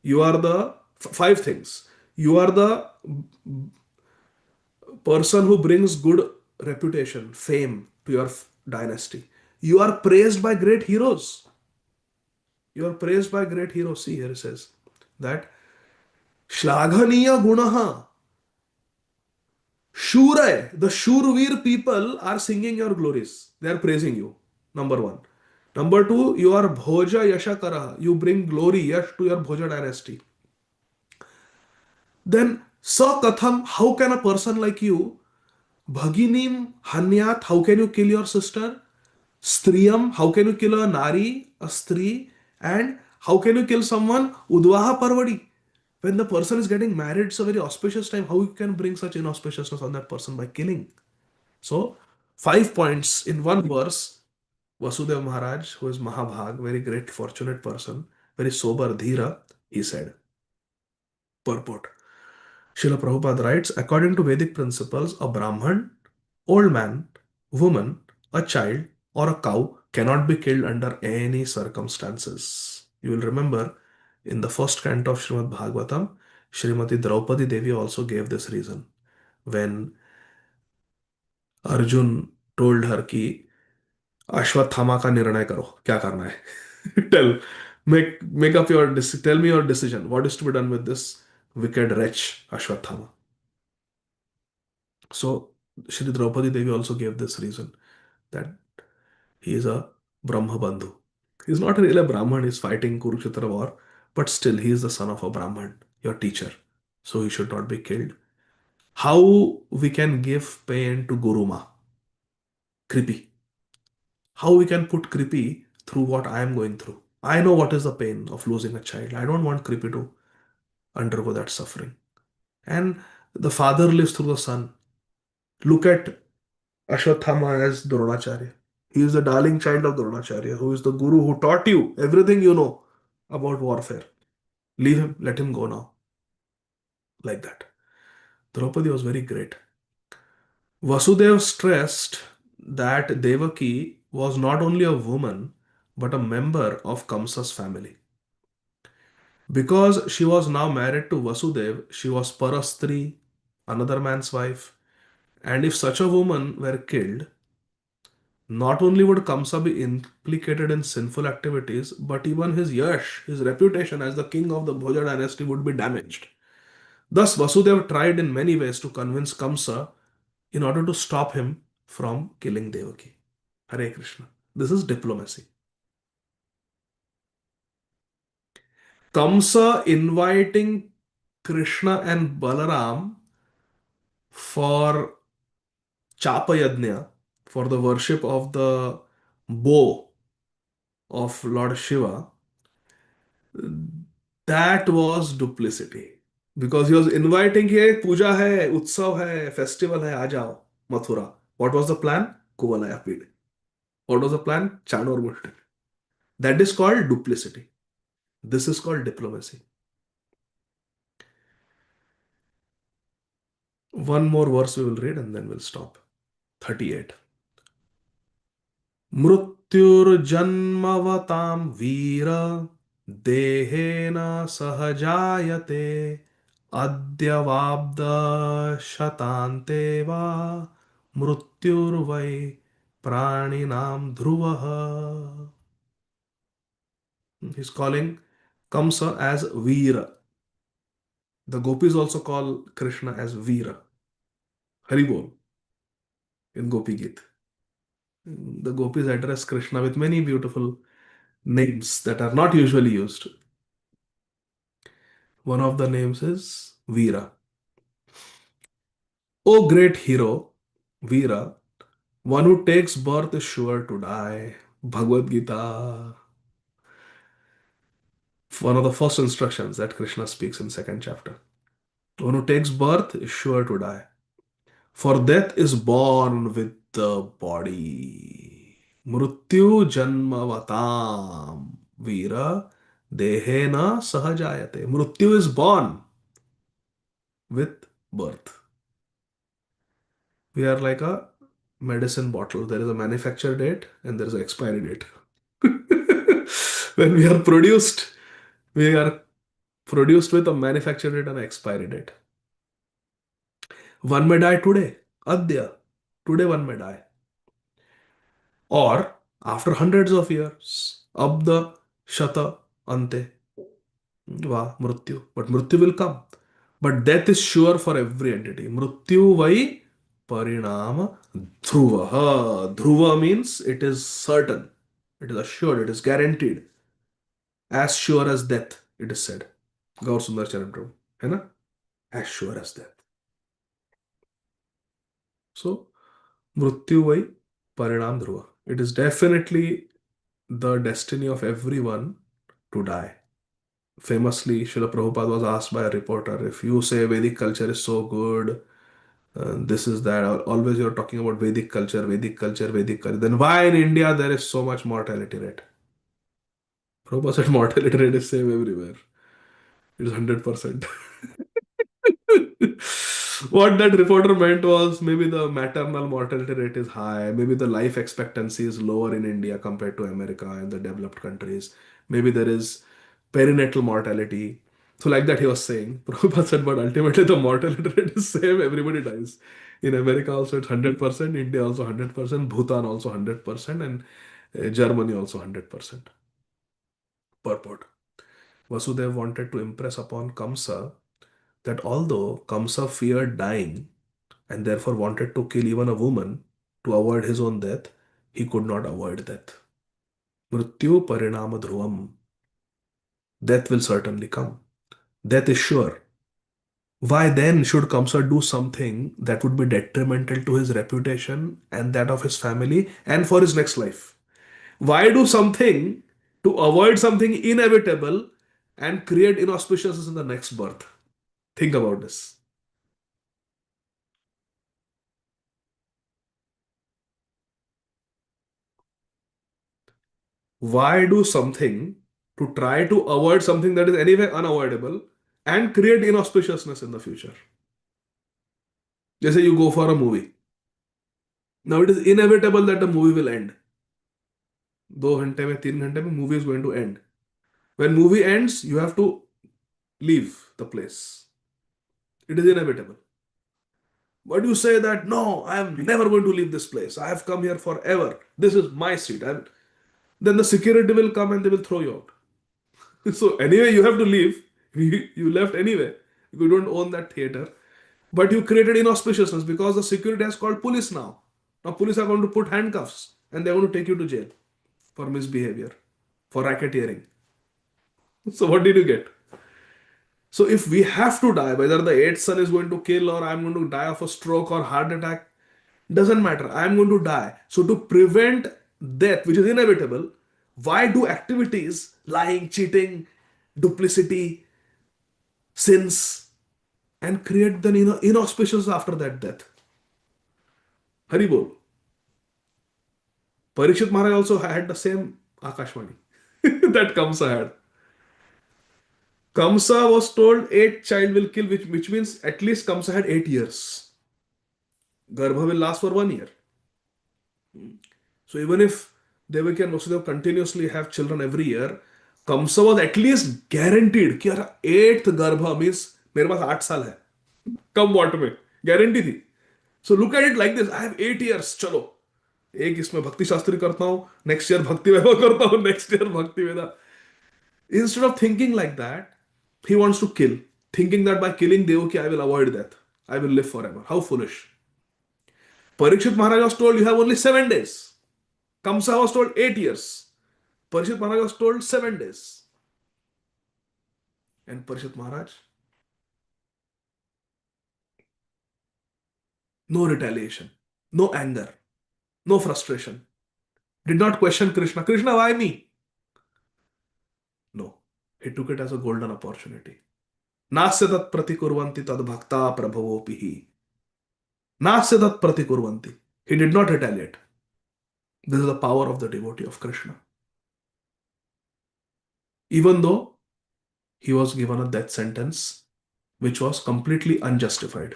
you are the five things. You are the person who brings good reputation, fame to your dynasty. You are praised by great heroes. You are praised by great heroes. See here it says that Shlaghaniya Gunaha. Shuray, the Shurveer people are singing your glories. They are praising you. Number one. Number two, you are Bhoja Yashakara. You bring glory, yash to your Bhoja dynasty. Then, Sa Katham, how can a person like you, Bhaginim Hanyat, how can you kill your sister? Striyam, how can you kill a Nari, a Stri? And how can you kill someone? Udvaha Parvadi. When the person is getting married, it's a very auspicious time. How you can bring such inauspiciousness on that person by killing? So, 5 points in one verse. Vasudev Maharaj, who is Mahabhag, very great, fortunate person, very sober, dhira, he said. Purport. Srila Prabhupada writes, according to Vedic principles, a Brahman, old man, woman, a child, or a cow cannot be killed under any circumstances. You will remember in the first canto of Srimad Bhagavatam, Srimati Draupadi Devi also gave this reason. When Arjun told her कि अश्वत्थामा का निर्णय करो क्या करना है tell make up your tell me your decision what is to be done with this wicked wretch Ashwatthama. So Shri Draupadi Devi also gave this reason that he is a Brahma Bandhu. He's not really a Brahman, he's fighting Kurukshetra war, but still he is the son of a Brahman, your teacher. So he should not be killed. How we can give pain to Guru Ma? Kripi. How we can put Kripi through what I am going through? I know what is the pain of losing a child. I don't want Kripi to undergo that suffering. And the father lives through the son. Look at Ashwatthama as Dronacharya. He is the darling child of Dronacharya, who is the guru who taught you everything you know about warfare. Leave him, let him go now. Like that. Draupadi was very great. Vasudev stressed that Devaki was not only a woman but a member of Kamsa's family. Because she was now married to Vasudev, she was Parastri, another man's wife. And if such a woman were killed, not only would Kamsa be implicated in sinful activities, but even his yash, his reputation as the king of the Bhoja dynasty would be damaged. Thus, Vasudev tried in many ways to convince Kamsa in order to stop him from killing Devaki. Hare Krishna. This is diplomacy. Kamsa inviting Krishna and Balaram for Chapayadnya, for the worship of the bow of Lord Shiva, that was duplicity. Because he was inviting here, puja hai, utsav hai, festival hai, aa jao, Mathura. What was the plan? Kuvalaya Pid. What was the plan? Chanor Mushti. That is called duplicity. This is called diplomacy. One more verse we will read and then we'll stop. 38. मृत्युर्जन्मवतां वीर देहेन सहजायते अद्यवाब्दशतान्ते वा मृत्युर्वै प्राणिनां ध्रुवः. He's calling Kamsa as Veera. The gopis also call Krishna as Veera. Haribol in Gopi Git. The gopis address Krishna with many beautiful names that are not usually used. One of the names is Veera. O great hero, Veera, one who takes birth is sure to die. Bhagavad Gita. One of the first instructions that Krishna speaks in second chapter. One who takes birth is sure to die. For death is born with the body. Mrityu janmavatam. Veera dehena sahajayate. Mrityu is born with birth. We are like a medicine bottle. There is a manufacture date and there is an expiry date. When we are produced with a manufacture date and an expiry date. One may die today, adya. Today one may die. Or after hundreds of years, abda, shata, ante, va, mrityu. But mrityu will come. But death is sure for every entity. Mrityu vai Parinam Dhruva. Dhruva means it is certain, it is assured, it is guaranteed, as sure as death, it is said. Gaur Sundar Charan Prabhu. है ना? As sure as death. So, Mrityu Vai Parinam Dhruva. It is definitely the destiny of everyone to die. Famously, Srila Prabhupada was asked by a reporter, if you say Vedic culture is so good, this is that, always you're talking about Vedic culture, Vedic culture, Vedic culture, then why in India there is so much mortality rate? Prabhupada said mortality rate is same everywhere. It is 100%. What that reporter meant was maybe the maternal mortality rate is high, maybe the life expectancy is lower in India compared to America and the developed countries. Maybe there is perinatal mortality. So, like that, he was saying. Prabhupada said, but ultimately the mortality rate is same, everybody dies. In America, also it's 100%, India also 100%, Bhutan also 100%, and Germany also 100%. Purport. Vasudev wanted to impress upon Kamsa that although Kamsa feared dying and therefore wanted to kill even a woman to avoid his own death, he could not avoid death. Mrityu parinama dhruvam. Death will certainly come. Death is sure. Why then should Kamsa do something that would be detrimental to his reputation and that of his family and for his next life? Why do something to avoid something inevitable and create inauspiciousness in the next birth? Think about this. Why do something to try to avoid something that is anyway unavoidable and create inauspiciousness in the future? Just say you go for a movie. Now it is inevitable that the movie will end. 2 घंटे में 3 घंटे में movie is going to end. When movie ends, you have to leave the place. It is inevitable. But you say that no, I am never going to leave this place. I have come here forever. This is my seat. Then the security will come and they will throw you out. So anyway, you have to leave. You left anyway. You don't own that theater. But you created inauspiciousness because the security has called police now. Now police are going to put handcuffs and they're going to take you to jail for misbehavior, for racketeering. So what did you get? So if we have to die, whether the eighth son is going to kill or I'm going to die of a stroke or heart attack, doesn't matter. I'm going to die. So to prevent death, which is inevitable, why do activities, lying, cheating, duplicity, sins, and create the inauspicious after that death? Hari bol. Parikshit Maharaj also had the same Akashvani that Kamsa had. Kamsa was told eight child will kill, which means at least Kamsa had 8 years. Garbha will last for 1 year. So even if Devaki and Vasudev continuously have children every year, Kamsa was at least guaranteed कि यार 8th गर्भ means मेरे पास 8 साल है come what में guarantee थी. So look at it like this, I have 8 years. चलो एक इसमें भक्ति शास्त्री करता हूँ, नेक्स्ट ईयर भक्ति वैभव करता हूँ, नेक्स्ट ईयर भक्ति वेदा. Instead of thinking like that, he wants to kill, thinking that by killing Devaki, I will avoid death. I will live forever. How foolish. Parikshit Maharaj was told you have only 7 days. Kamsa was told 8 years. Parikshit Maharaj was told 7 days. And Parikshit Maharaj, no retaliation, no anger, no frustration. Did not question Krishna. Krishna, why me? No. He took it as a golden opportunity. Nasya tat pratikurvanti tad bhakta prabhavopihi. Nasya tat pratikurvanti. He did not retaliate. This is the power of the devotee of Krishna. Even though he was given a death sentence which was completely unjustified.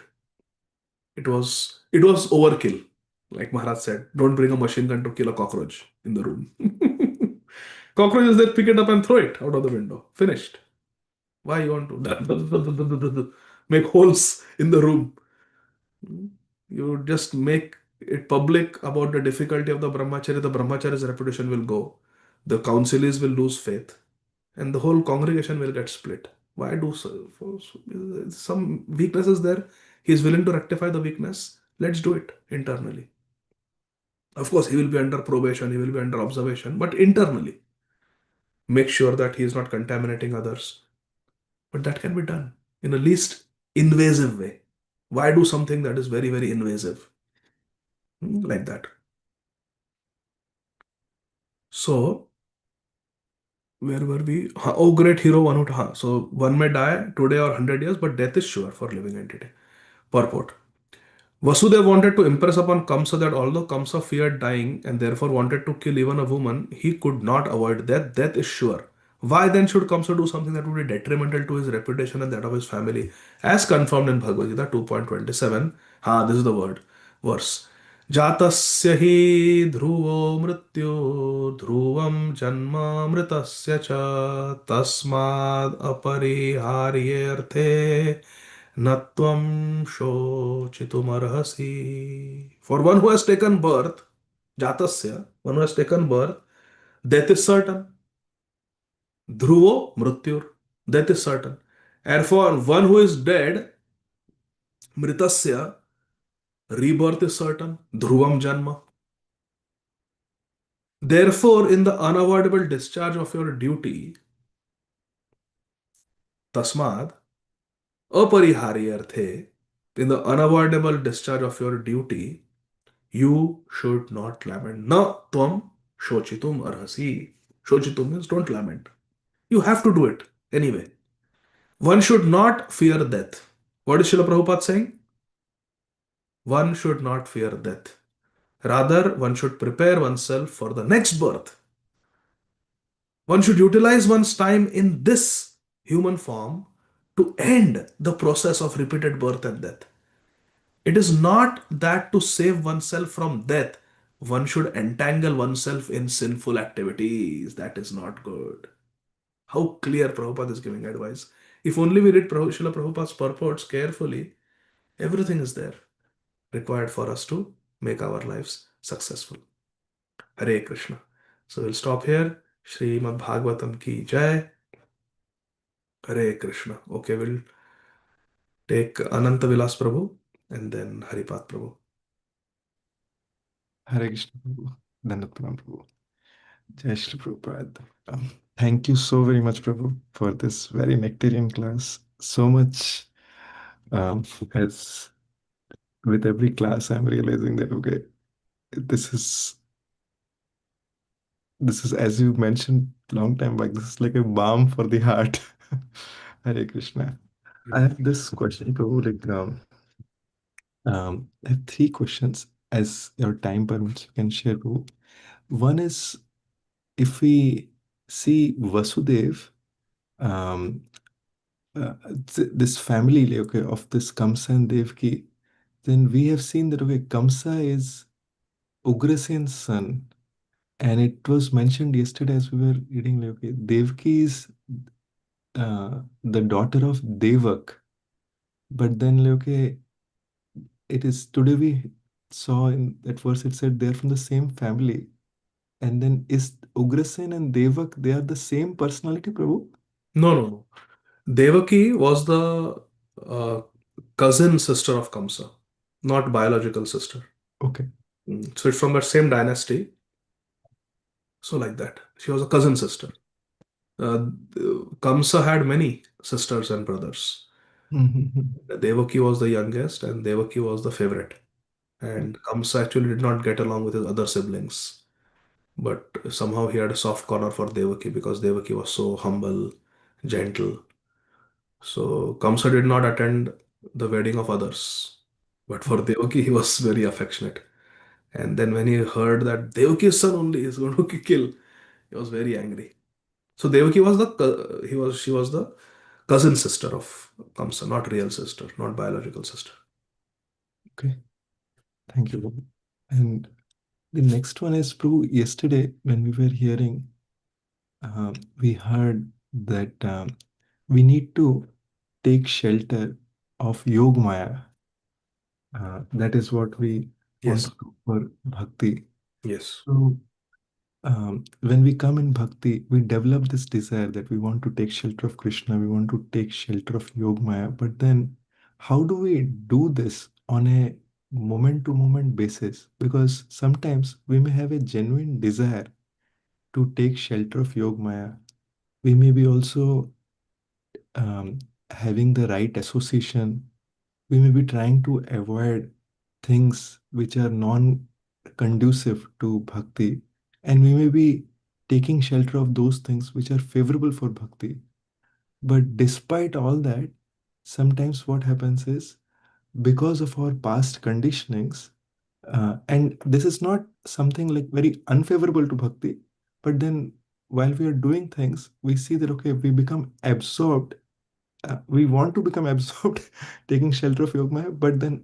It was overkill. Like Maharaj said, don't bring a machine gun to kill a cockroach in the room. Cockroaches, they pick it up and throw it out of the window. Finished. Why you want to make holes in the room? You just make it public about the difficulty of the brahmachari. The brahmachari's reputation will go. The counselees will lose faith. And the whole congregation will get split. Why do so? Some weaknesses there. He is willing to rectify the weakness. Let's do it internally. Of course, he will be under probation, he will be under observation, but internally, make sure that he is not contaminating others. But that can be done in a least invasive way. Why do something that is very, very invasive? Like that. So, where were we? Oh, great hero, one would. So, one may die today or 100 years, but death is sure for living entity. Purport. Vasudeva wanted to impress upon Kamsa that although Kamsa feared dying and therefore wanted to kill even a woman, he could not avoid death. Death is sure. Why then should Kamsa do something that would be detrimental to his reputation and that of his family? As confirmed in Bhagavad Gita 2.27. This is the word. Verse. जातस्य हि ध्रुवो मृत्यो ध्रुवं जन्म मृतस्य च तस्माद् अपरिहार्येऽर्थे न त्वं शोचितुमर्हसि. For one who has taken birth, Jatasya, one who has taken birth, death is certain. Dhruvo mrityur, death is certain. And for one who is dead, Mritasya, rebirth is certain. Dhruvam janma. Therefore, in the unavoidable discharge of your duty, tasmad, apariharyarthe, in the unavoidable discharge of your duty, you should not lament. Na tvam shochitum arhasi. Shochitum means don't lament. You have to do it anyway. One should not fear death. What is Srila Prabhupada saying? One should not fear death. Rather, one should prepare oneself for the next birth. One should utilize one's time in this human form to end the process of repeated birth and death. It is not that to save oneself from death, one should entangle oneself in sinful activities. That is not good. How clear Prabhupada is giving advice. If only we read Srila Prabhupada's purports carefully, everything is there required for us to make our lives successful. Hare Krishna. So we'll stop here. Srimad Bhagavatam ki Jai. Hare Krishna. Okay, we'll take Ananta Vilas Prabhu and then Haripat Prabhu. Hare Krishna Prabhu. Dandavat Prabhu. Jai Shri Prabhupada. Thank you so very much, Prabhu, for this very nectarian class. So much, as with every class, I'm realizing that, okay, this is as you mentioned long time back, this is like a balm for the heart. Hare Krishna. I have this question, Prabhu, like, I have three questions. As your time permits, you can share, Prabhu. One is, if we see Vasudev, um, this family, like, okay, of this Kamsa and Devaki, then we have seen that, okay, Kamsa is Ugrasen's son, and it was mentioned yesterday as we were reading, like, okay, Devaki is the daughter of Devak, but then, like, okay, it is today we saw in that verse it said they're from the same family, and then is Ugrasen and Devak, they are the same personality, Prabhu? No, no, no. Devaki was the uh, cousin sister of Kamsa, not biological sister. Okay. So it's from that same dynasty. So, like that. She was a cousin sister. Uh, Kamsa had many sisters and brothers. Mhm. Devaki was the youngest, and Devaki was the favorite. And Kamsa actually did not get along with his other siblings. But somehow he had a soft corner for Devaki because Devaki was so humble, gentle. So Kamsa did not attend the wedding of others. But for Devaki, he was very affectionate. And then when he heard that Devaki's son only is going to kill, he was very angry. So Devaki was she was the cousin sister of Kamsa, not real sister, not biological sister. Okay. Thank you, Prabhu. And the next one is, Prabhu, yesterday when we were hearing, we heard that we need to take shelter of Yog Maya. That is what we want to Yes, do for bhakti. yes. So, when we come in bhakti, we develop this desire that we want to take shelter of Krishna, we want to take shelter of Yog Maya. But then, how do we do this on a moment to moment basis, because sometimes we may have a genuine desire to take shelter of Yog Maya. We may be also um, having the right association. We may be trying to avoid things which are non conducive to bhakti, and we may be taking shelter of those things which are favorable for bhakti. But despite all that, sometimes what happens is, because of our past conditionings, and this is not something like very unfavorable to bhakti, but then while we are doing things, we see that okay, we become absorbed. We want to become absorbed, taking shelter of Yogmaya, but then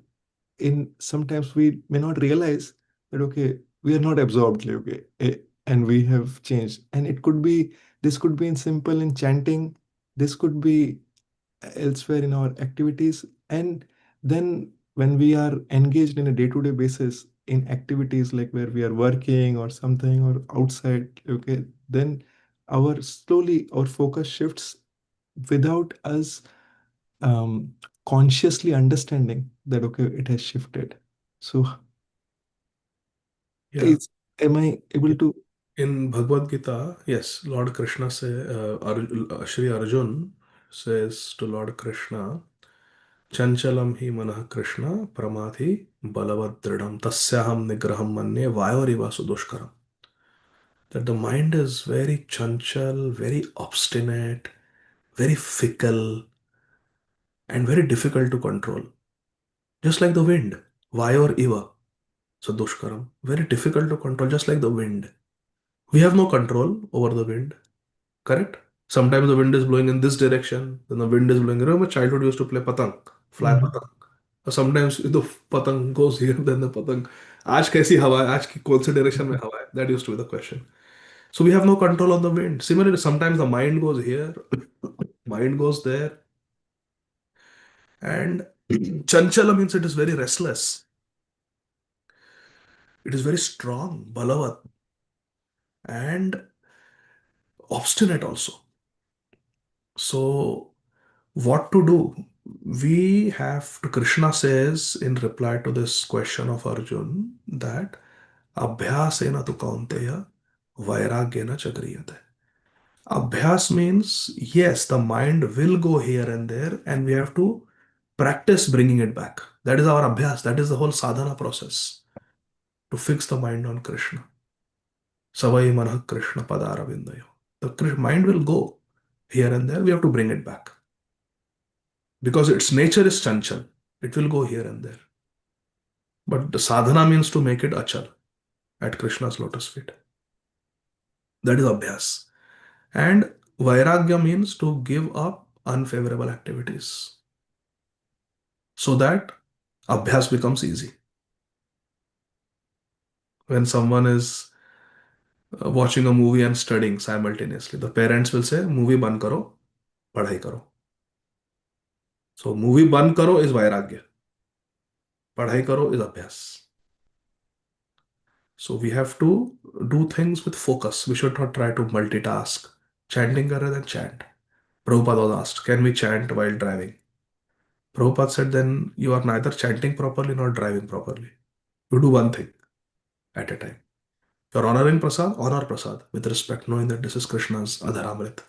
in sometimes we may not realize that okay, we are not absorbed, like, okay, and we have changed. And it could be, this could be in simple in chanting, this could be elsewhere in our activities. And then when we are engaged in a day-to-day basis in activities like where we are working or something or outside, okay, then our slowly our focus shifts without us um, consciously understanding that okay, it has shifted. So Yeah. is, am I able to? In Bhagavad Gita, yes, Lord Krishna Shri Arjun says to Lord Krishna, Chanchalam hi manah Krishna pramadhi balavad dridham tasyaham nigraham manye vayoriva sudushkaram. That the mind is very chanchal, very obstinate, very fickle, and very difficult to control. Just like the wind, vayor iva sudushkaram. Very difficult to control, just like the wind. We have no control over the wind. Correct? Sometimes the wind is blowing in this direction, then the wind is blowing. Remember, childhood used to play patang, fly Mhm. patang. Or sometimes if the patang goes here, then the patang. आज कैसी हवा है? आज की कौन सी direction में हवा है? That used to be the question. So we have no control on the wind. Similarly, sometimes the mind goes here, mind goes there, and chanchala means it is very restless. It is very strong, balavat, and obstinate also. So what to do? We have to, Krishna says in reply to this question of Arjun that abhyasena tu kaunteya vairagyena chakriyate. Abhyas means yes, the mind will go here and there, and we have to practice bringing it back. That is our abhyas. That is the whole sadhana process to fix the mind on Krishna. Savai manah Krishna padaravindayo. The mind will go here and there. We have to bring it back because its nature is chanchal. It will go here and there. But the sadhana means to make it achal at Krishna's lotus feet. That is abhyas. And vairagya means to give up unfavorable activities so that abhyas becomes easy. When someone is watching a movie and studying simultaneously, the parents will say, movie ban karo, padhai karo. So movie ban karo is vairagya. Padhai karo is abhyas. So we have to do things with focus. We should not try to multitask. Chanting rather than chant. Prabhupada was asked, can we chant while driving? Prabhupada said, then you are neither chanting properly nor driving properly. You do one thing at a time. You're honoring Prasad, honor Prasad with respect, knowing that this is Krishna's Adharamrit.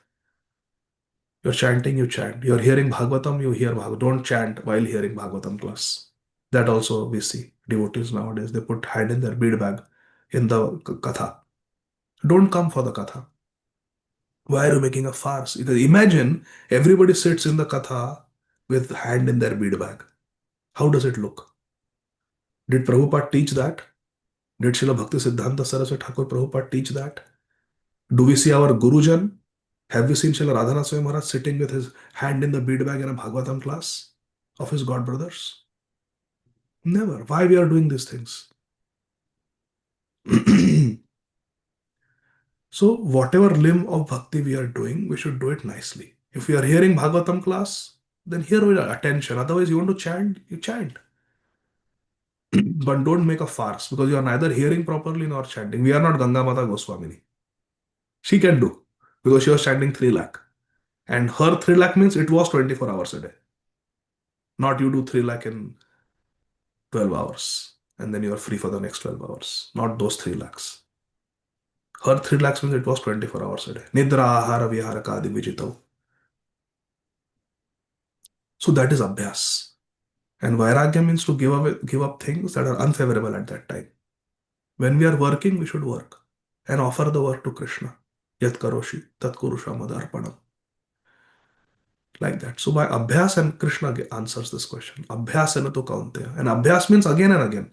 You're chanting, you chant. You're hearing Bhagavatam, you hear Bhagavatam. Don't chant while hearing Bhagavatam class. That also we see. Devotees nowadays, they put hand in their bead bag in the katha. Don't come for the katha. Why are you making a farce? Because imagine everybody sits in the katha with hand in their bead bag. How does it look? Did Prabhupada teach that? Did Srila Bhakti Siddhanta Saraswati Thakur Prabhupada teach that? Do we see our Gurujan? Have we seen Srila Radhanath Swami Maharaj sitting with his hand in the bead bag in a Bhagavatam class of his god brothers? Never. Why we are doing these things? So whatever limb of bhakti we are doing, we should do it nicely. If we are hearing Bhagavatam class, then hear with attention. Otherwise, you want to chant, you chant. But don't make a farce because you are neither hearing properly nor chanting. We are not Ganga Mata Goswamini. She can do because she was chanting 3 lakh. And her 3 lakh means it was 24 hours a day. Not you do 3 lakh in. 12 hours. And then you are free for the next 12 hours. Not those 3 lakhs. Her 3 lakhs means it was 24 hours a day. Nidra, ahara, vihara, kadi, vijitav. So that is abhyas. And vairagya means to give up things that are unfavorable at that time. When we are working, we should work and offer the work to Krishna. Yat karoshi, tat kurusha madarpanam. Like that. So by abhyas, and Krishna answers this question. Abhyas to kaunteya. And abhyas means again and again.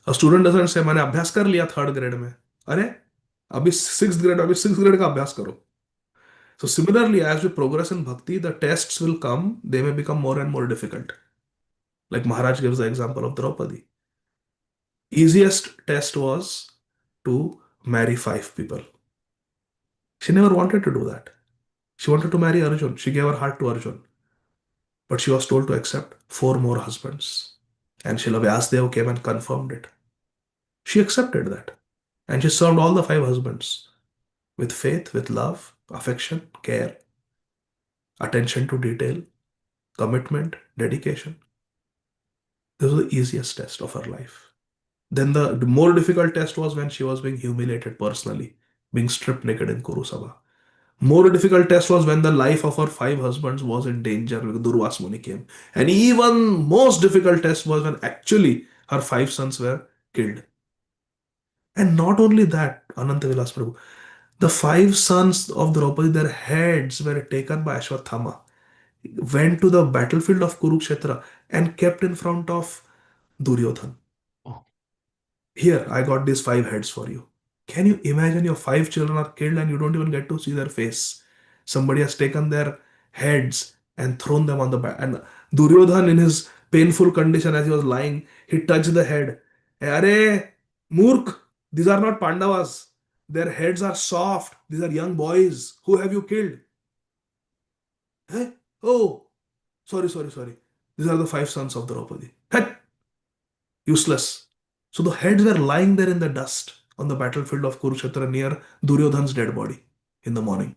A student doesn't say, मैंने अभ्यास कर लिया third grade में. अरे अभी six grade का अभ्यास करो. So similarly, as we progress in bhakti, the tests will come. They may become more and more difficult. Like Maharaj gives the example of Draupadi. Easiest test was to marry 5 people. She never wanted to do that. She wanted to marry Arjun. She gave her heart to Arjun. But she was told to accept 4 more husbands. And Srila Vyasdev came and confirmed it. She accepted that. And she served all the 5 husbands with faith, with love, affection, care, attention to detail, commitment, dedication. This was the easiest test of her life. Then the more difficult test was when she was being humiliated personally, being stripped naked in Kurusaba. More difficult test was when the life of her 5 husbands was in danger when Durvas Muni came. And even most difficult test was when actually her 5 sons were killed. And not only that, Ananta Vilas Prabhu, the 5 sons of Draupadi, their heads were taken by Ashwathama, went to the battlefield of Kurukshetra and kept in front of Duryodhan. Oh, Here, I got these 5 heads for you. Can you imagine your 5 children are killed and you don't even get to see their face? Somebody has taken their heads and thrown them on the back. And Duryodhan, in his painful condition as he was lying, he touched the head. Arey, Murk, these are not Pandavas. Their heads are soft. These are young boys. Who have you killed? Eh? Oh, sorry. These are the 5 sons of Draupadi. Heh, useless. So the heads were lying there in the dust on the battlefield of Kurukshetra near Duryodhan's dead body in the morning.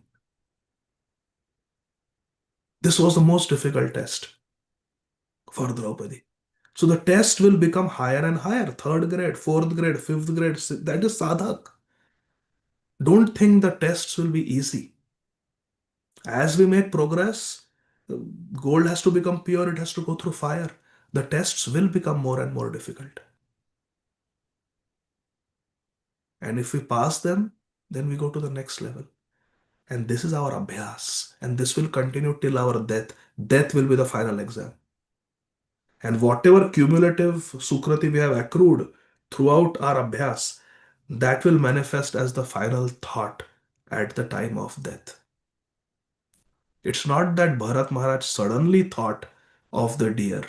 This was the most difficult test for Draupadi. So the test will become higher and higher. Third grade, fourth grade, fifth grade. That is sadhak. Don't think the tests will be easy. As we make progress, gold has to become pure, it has to go through fire. The tests will become more and more difficult. And if we pass them, then we go to the next level. And this is our abhyas. And this will continue till our death. Death will be the final exam. And whatever cumulative sukrati we have accrued throughout our abhyas, that will manifest as the final thought at the time of death. It's not that Bharat Maharaj suddenly thought of the deer.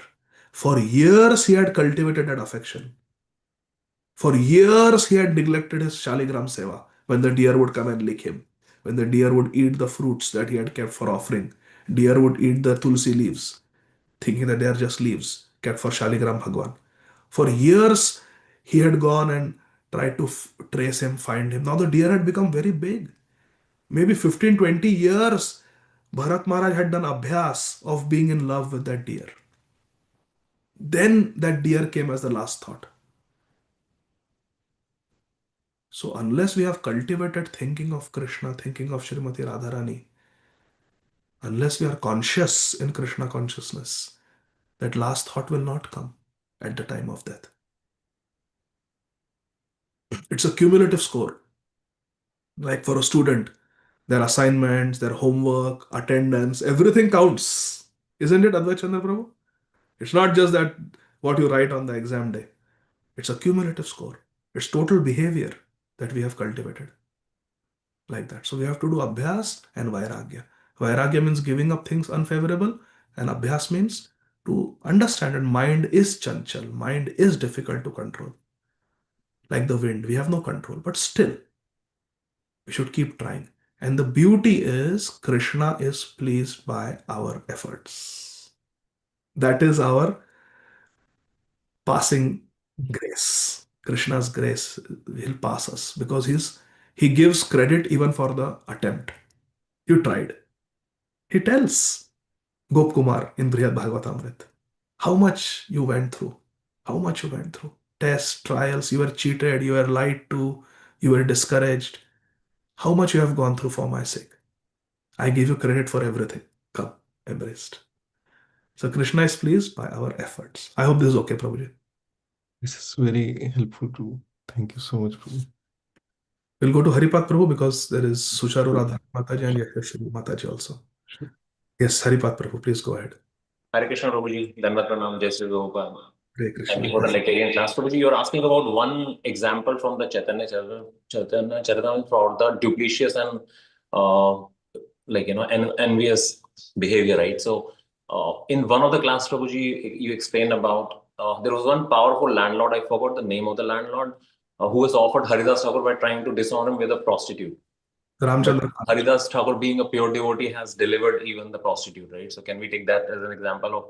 For years he had cultivated that affection. For years he had neglected his Shaligram Seva when the deer would come and lick him, when the deer would eat the fruits that he had kept for offering. Deer would eat the tulsi leaves, thinking that they are just leaves kept for Shaligram Bhagwan. For years he had gone and tried to trace him, find him. Now the deer had become very big. Maybe 15, 20 years Bharat Maharaj had done abhyas of being in love with that deer. Then that deer came as the last thought. So unless we have cultivated thinking of Krishna, thinking of Srimati Radharani, unless we are conscious in Krishna consciousness, that last thought will not come at the time of death. It's a cumulative score. Like for a student, their assignments, their homework, attendance, everything counts. Isn't it, Advait Chandra Prabhu? It's not just that what you write on the exam day. It's a cumulative score. It's total behavior that we have cultivated like that. So we have to do abhyas and vairagya. Vairagya means giving up things unfavorable, and abhyas means to understand that mind is chanchal, mind is difficult to control. Like the wind, we have no control, but still we should keep trying. And the beauty is Krishna is pleased by our efforts. That is our passing grace. Krishna's grace will pass us because he gives credit even for the attempt. You tried. He tells Gop Kumar in Brihad Bhagavatamrit how much you went through, How much you went through? Tests, trials, you were cheated, you were lied to, you were discouraged. How much you have gone through for my sake. I give you credit for everything. Come, embraced. So Krishna is pleased by our efforts. I hope this is okay, Prabhuji. This is very helpful too. Thank you so much, Prabhu. We'll go to Haripat Prabhu because there is Sucharu Sure, Radha Mataji and Yashashri Mataji also. sure. Yes, Haripat Prabhu, please go ahead. Hare Krishna Prabhuji, Dandavat Pranam, Jai Sri Prabhupada. Hare Thank Krishna. you for the lecturian class. Prabhuji, you're asking about one example from the Chaitanya Charitamrita for the duplicitous and uh, envious behavior, right? So, in one of the class, Prabhuji, you explained about there was one powerful landlord. I forgot the name of the landlord who was offered Haridas Thakur by trying to disown him with a prostitute. But Ramchandra Khan. Haridas Thakur, being a pure devotee, has delivered even the prostitute, right? So, can we take that as an example of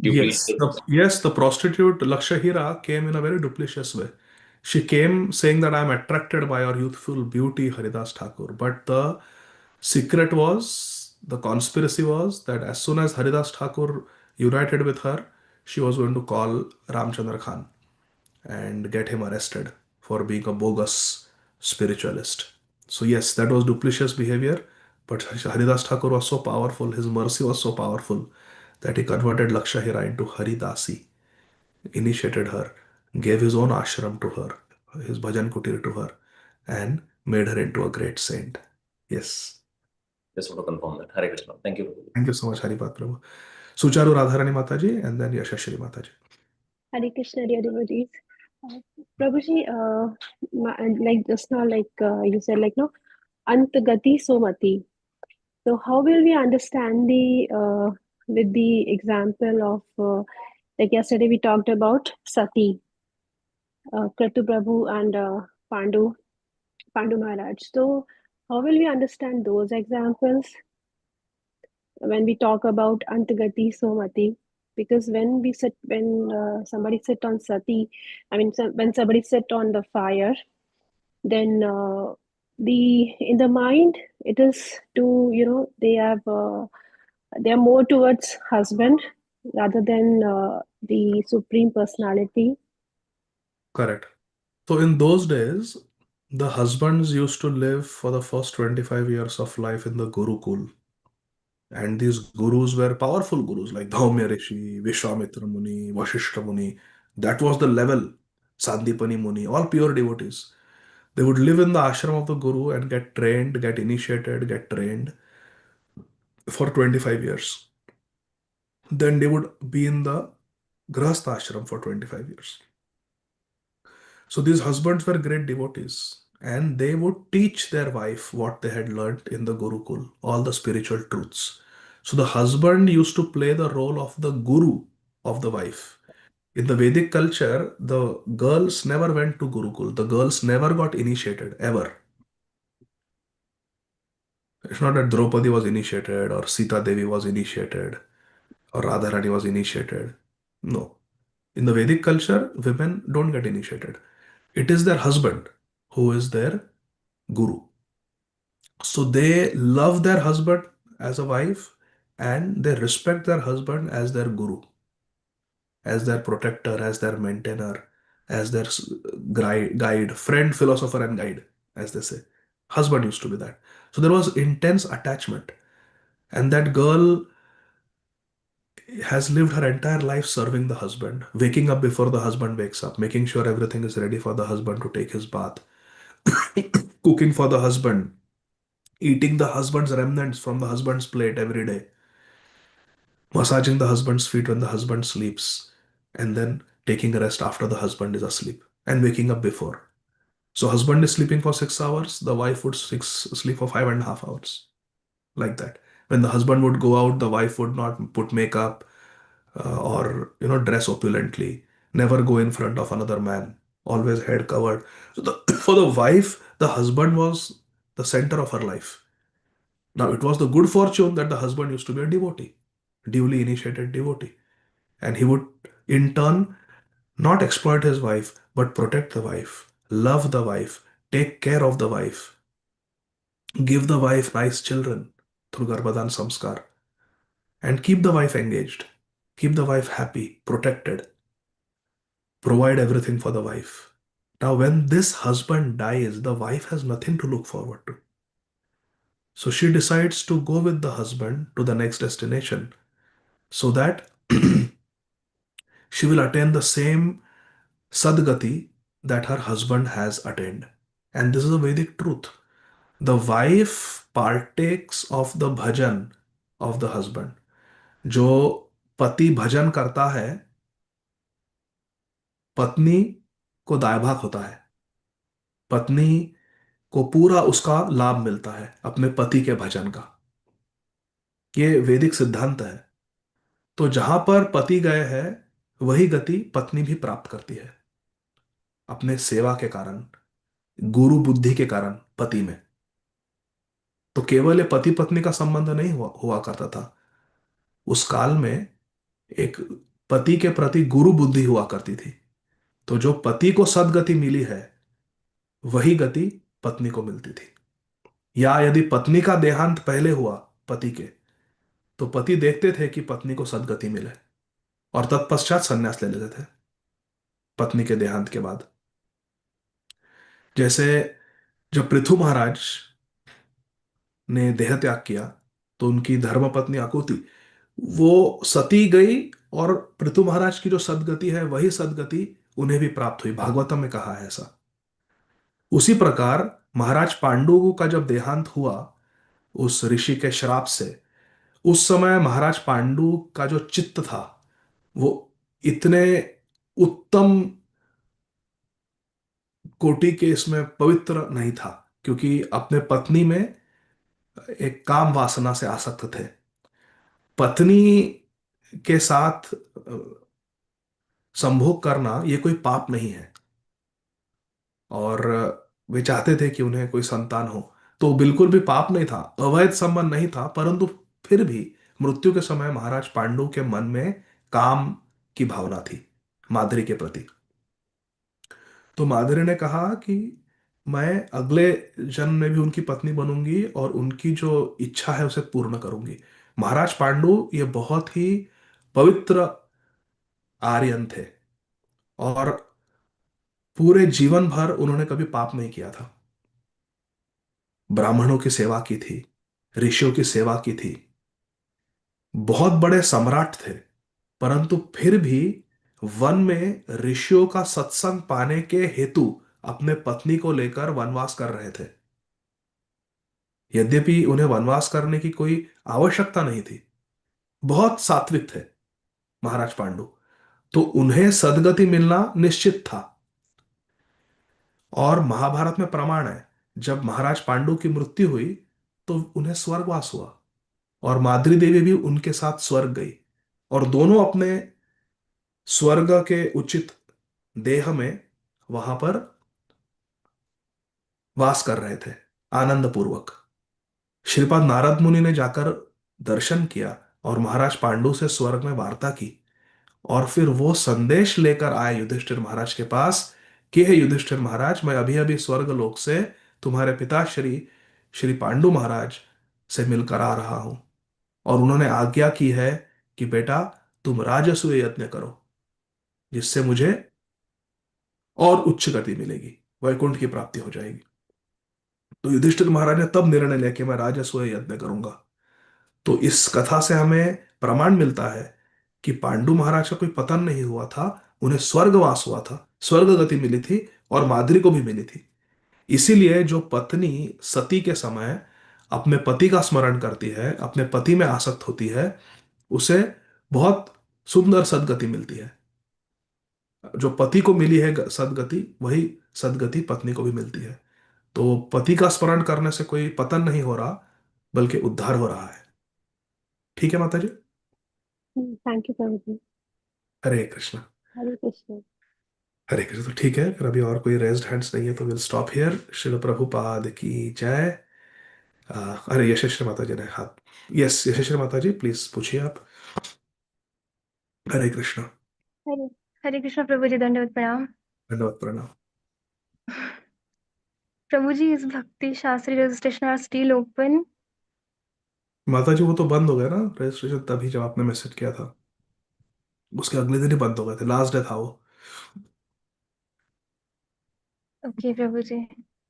Yes, duplicitous? the prostitute Lakshahira came in a very duplicitous way. She came saying that I am attracted by your youthful beauty, Haridas Thakur. But the secret was, the conspiracy was that as soon as Haridas Thakur united with her, she was going to call Ramchandra Khan and get him arrested for being a bogus spiritualist. So, yes, that was duplicitous behavior, but Haridas Thakur was so powerful, his mercy was so powerful that he converted Lakshahira into Haridasi, initiated her, gave his own ashram to her, his bhajan kutir to her, and made her into a great saint. Yes. Just want to confirm that. Hare Krishna. Thank you. Thank you so much, Haripat Prabhu. Sucharu Radharani Mataji and then Yashashri Mataji. Hare Krishna, dear devotees. Prabhuji, like just now, you said, no, Antagati Somati. So, how will we understand with the example of, like yesterday we talked about Sati, Kratu Prabhu and Pandu Maharaj. So, how will we understand those examples when we talk about Antagati Somati? Because when somebody sit on Sati, when somebody sit on the fire, then in the mind it is to, they are more towards husband rather than the supreme personality. Correct. So, in those days, the husbands used to live for the first 25 years of life in the Gurukul. And these gurus were powerful gurus like Dhaumya Rishi, Vishwamitra Muni, Vashishta Muni. That was the level. Sandipani Muni, all pure devotees. They would live in the ashram of the guru and get trained, get initiated, get trained for 25 years. Then they would be in the Grahastha ashram for 25 years. So these husbands were great devotees and they would teach their wife what they had learnt in the Gurukul, all the spiritual truths. So the husband used to play the role of the guru of the wife. In the Vedic culture, the girls never went to Gurukul. The girls never got initiated, ever. It's not that Draupadi was initiated or Sita Devi was initiated or Radharani was initiated. No. In the Vedic culture, women don't get initiated. It is their husband who is their guru. So they love their husband as a wife and they respect their husband as their guru, as their protector, as their maintainer, as their guide, friend, philosopher, and guide, as they say. Husband used to be that. So there was intense attachment. And that girl has lived her entire life serving the husband, waking up before the husband wakes up, making sure everything is ready for the husband to take his bath, cooking for the husband, eating the husband's remnants from the husband's plate every day, massaging the husband's feet when the husband sleeps, and then taking a rest after the husband is asleep and waking up before. So, husband is sleeping for 6 hours, the wife would sleep for 5.5 hours, like that. When the husband would go out, the wife would not put makeup or dress opulently, never go in front of another man, always head covered. So, for the wife, the husband was the center of her life. Now, it was the good fortune that the husband used to be a devotee, duly initiated devotee. And he would, in turn, not exploit his wife, but protect the wife, love the wife, take care of the wife, give the wife nice children through Garbhadan Samskar, and keep the wife engaged, keep the wife happy, protected. provide everything for the wife. Now, when this husband dies, the wife has nothing to look forward to. So she decides to go with the husband to the next destination so that she will attain the same sadgati that her husband has attained. And this is a Vedic truth. The wife partakes of the bhajan of the husband. जो पति भजन करता है, पत्नी को दायभाग होता है। पत्नी को पूरा उसका लाभ मिलता है अपने पति के भजन का। ये वैदिक सिद्धांत है। तो जहां पर पति गए हैं, वही गति पत्नी भी प्राप्त करती है अपने सेवा के कारण, गुरु बुद्धि के कारण पति में। तो केवल ये पति पत्नी का संबंध नहीं हुआ करता था। उस काल में एक पति के प्रति गुरु बुद्धि हुआ करती थी। तो जो पति को सदगति मिली है, वही गति पत्नी को मिलती थी। या यदि पत्नी का देहांत पहले हुआ पति के, तो पति देखते थे कि पत्नी को सदगति मिले और तत्पश्चात संन्यास ले लेते थे पत्नी के देहांत के बाद। जैसे जब पृथु महाराज ने देह त्याग किया, तो उनकी धर्मपत्नी आकुति वो सती गई, और पृथु महाराज की जो सदगति है, वही सदगति उन्हें भी प्राप्त हुई। भागवतम में कहा है ऐसा। उसी प्रकार महाराज पांडु का जब देहांत हुआ उस ऋषि के श्राप से, उस समय महाराज पांडु का जो चित्त था वो इतने उत्तम कोटि के इसमें पवित्र नहीं था, क्योंकि अपने पत्नी में एक काम वासना से आसक्त थे। पत्नी के साथ संभोग करना ये कोई पाप नहीं है, और वे चाहते थे कि उन्हें कोई संतान हो, तो बिल्कुल भी पाप नहीं था, अवैध संबंध नहीं था। परंतु फिर भी मृत्यु के समय महाराज पांडु के मन में काम की भावना थी माद्री के प्रति। तो माद्री ने कहा कि मैं अगले जन्म में भी उनकी पत्नी बनूंगी और उनकी जो इच्छा है उसे पूर्ण करूंगी। महाराज पांडु ये बहुत ही पवित्र आर्यन थे, और पूरे जीवन भर उन्होंने कभी पाप नहीं किया था। ब्राह्मणों की सेवा की थी, ऋषियों की सेवा की थी, बहुत बड़े सम्राट थे। परंतु फिर भी वन में ऋषियों का सत्संग पाने के हेतु अपने पत्नी को लेकर वनवास कर रहे थे। यद्यपि उन्हें वनवास करने की कोई आवश्यकता नहीं थी, बहुत सात्विक थे महाराज पांडु, तो उन्हें सदगति मिलना निश्चित था। और महाभारत में प्रमाण है, जब महाराज पांडु की मृत्यु हुई तो उन्हें स्वर्गवास हुआ, और माद्री देवी भी उनके साथ स्वर्ग गई, और दोनों अपने स्वर्ग के उचित देह में वहां पर वास कर रहे थे आनंद पूर्वक। श्रीपाद नारद मुनि ने जाकर दर्शन किया और महाराज पांडु से स्वर्ग में वार्ता की, और फिर वो संदेश लेकर आए युधिष्ठिर महाराज के पास कि हे युधिष्ठिर महाराज, मैं अभी अभी स्वर्ग लोक से तुम्हारे पिता श्री श्री पांडु महाराज से मिलकर आ रहा हूं, और उन्होंने आज्ञा की है कि बेटा तुम राजसूय यज्ञ करो, जिससे मुझे और उच्च गति मिलेगी, वैकुंठ की प्राप्ति हो जाएगी। तो युधिष्ठिर महाराज ने तब निर्णय लिया कि मैं राजसूय यज्ञ करूंगा। तो इस कथा से हमें प्रमाण मिलता है कि पांडु महाराज का कोई पतन नहीं हुआ था, उन्हें स्वर्गवास हुआ था, स्वर्ग गति मिली थी, और माद्री को भी मिली थी। इसीलिए जो पत्नी सती के समय अपने पति का स्मरण करती है, अपने पति में आसक्त होती है, उसे बहुत सुंदर सदगति मिलती है। जो पति को मिली है सदगति, वही सदगति पत्नी को भी मिलती है। तो पति का स्मरण करने से कोई पतन नहीं हो रहा, बल्कि उद्धार हो रहा है। ठीक है माता जी। थैंक यू प्रभु। हरे कृष्ण। हरे कृष्ण। हरे कृष्ण। तो ठीक है, फिर अभी और कोई रेज्ड हैंड्स नहीं है तो will stop here. Srila Prabhupada की जय। अरे यशस्वी माता जी ने हाथ, यस यशस्वी माता जी प्लीज पूछिए आप। हरे कृष्ण। हरे हरे कृष्ण प्रभु जी, दंडवत प्रणाम। धन्यवाद, प्रणाम। प्रभु जी, इस Bhakti Shastri registration are still open? माता जी वो तो बंद हो गया ना रजिस्ट्रेशन, तभी जब आपने मैसेज किया था उसके अगले दिन ही बंद हो गए थे, लास्ट डे था वो। Okay, Prabhuji.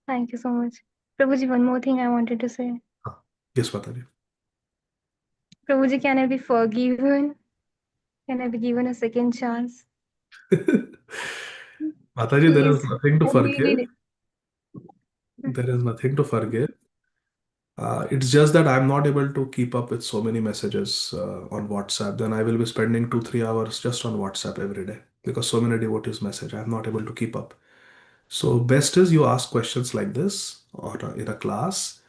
Thank you so much. Prabhuji, one more thing I wanted to say. Yes, Mataji. Prabhuji, can I be forgiven? Can I be given a second chance? Mataji, there is Please. nothing to I forgive. really- There is nothing to forgive. It's just that I'm not able to keep up with so many messages on WhatsApp. Then I will be spending 2-3 hours just on WhatsApp every day because so many devotees message. I'm not able to keep up. So best is you ask questions like this or in a class,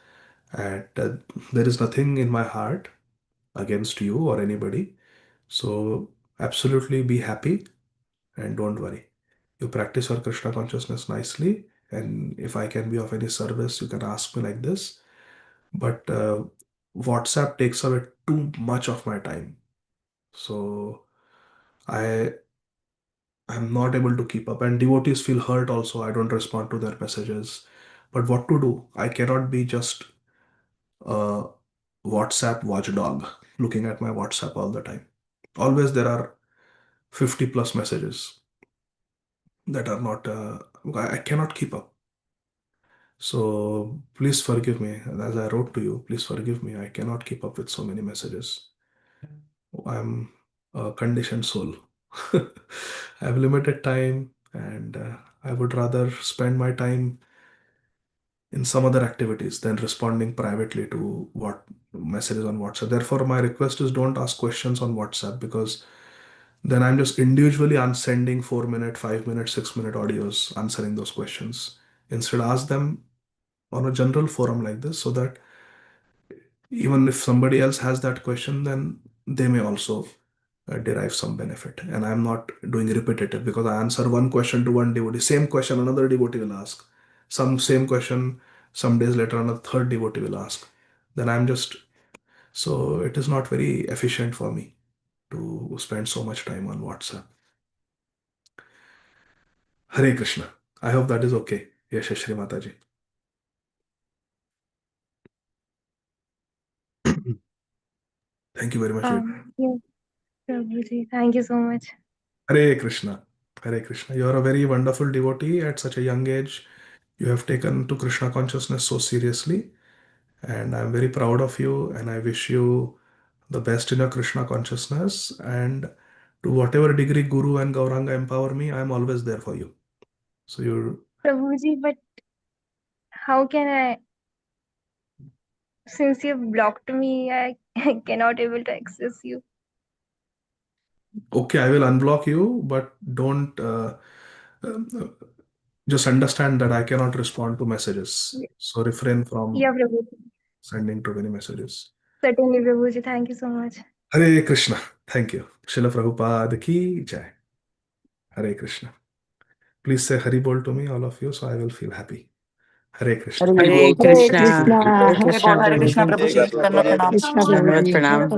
and there is nothing in my heart against you or anybody. So absolutely be happy and don't worry. You practice your Krishna consciousness nicely, and if I can be of any service, you can ask me like this. But WhatsApp takes away too much of my time. So I am not able to keep up, and devotees feel hurt also. I don't respond to their messages. But what to do? I cannot be just a WhatsApp watchdog looking at my WhatsApp all the time. Always there are 50 plus messages that are not, I cannot keep up. So please forgive me. As I wrote to you, please forgive me. I cannot keep up with so many messages. I'm a conditioned soul. I have limited time, and I would rather spend my time in some other activities than responding privately to what messages on WhatsApp. Therefore, my request is don't ask questions on WhatsApp, because then I'm just individually unsending 4-minute, 5-minute, 6-minute audios answering those questions. Instead, ask them on a general forum like this, so that even if somebody else has that question, then they may also derive some benefit. And I'm not doing repetitive, because I answer one question to one devotee, same question another devotee will ask, some same question some days later another third devotee will ask. Then I'm just, so it is not very efficient for me to spend so much time on WhatsApp. Hare Krishna. I hope that is okay. Yashashri Mataji. Thank you very much. Yes, Prabhuji. Thank you so much. Hare Krishna. Hare Krishna. You are a very wonderful devotee at such a young age. You have taken to Krishna consciousness so seriously, and I'm very proud of you, and I wish you the best in your Krishna consciousness. And to whatever degree Guru and Gauranga empower me, I'm always there for you. So you're Prabhuji, but how can I, since you've blocked me, I cannot able to access you. okay. I will unblock you, but don't uh, just understand that I cannot respond to messages. So refrain from Yeah, Prabhuji. sending too many messages. Certainly, Prabhuji. Thank you so much. Hare Krishna. Thank you. Srila Prabhupada ki jai. Hare Krishna. Please say Hari Bol to me, all of you, so I will feel happy. Hare Krishna. Hare Hare Krishna. Krishna. Hare Hare Krishna, Krishna, Prabhuji. Prabhuji. Pranam. Krishna Dandavat Prabhuji. pranam.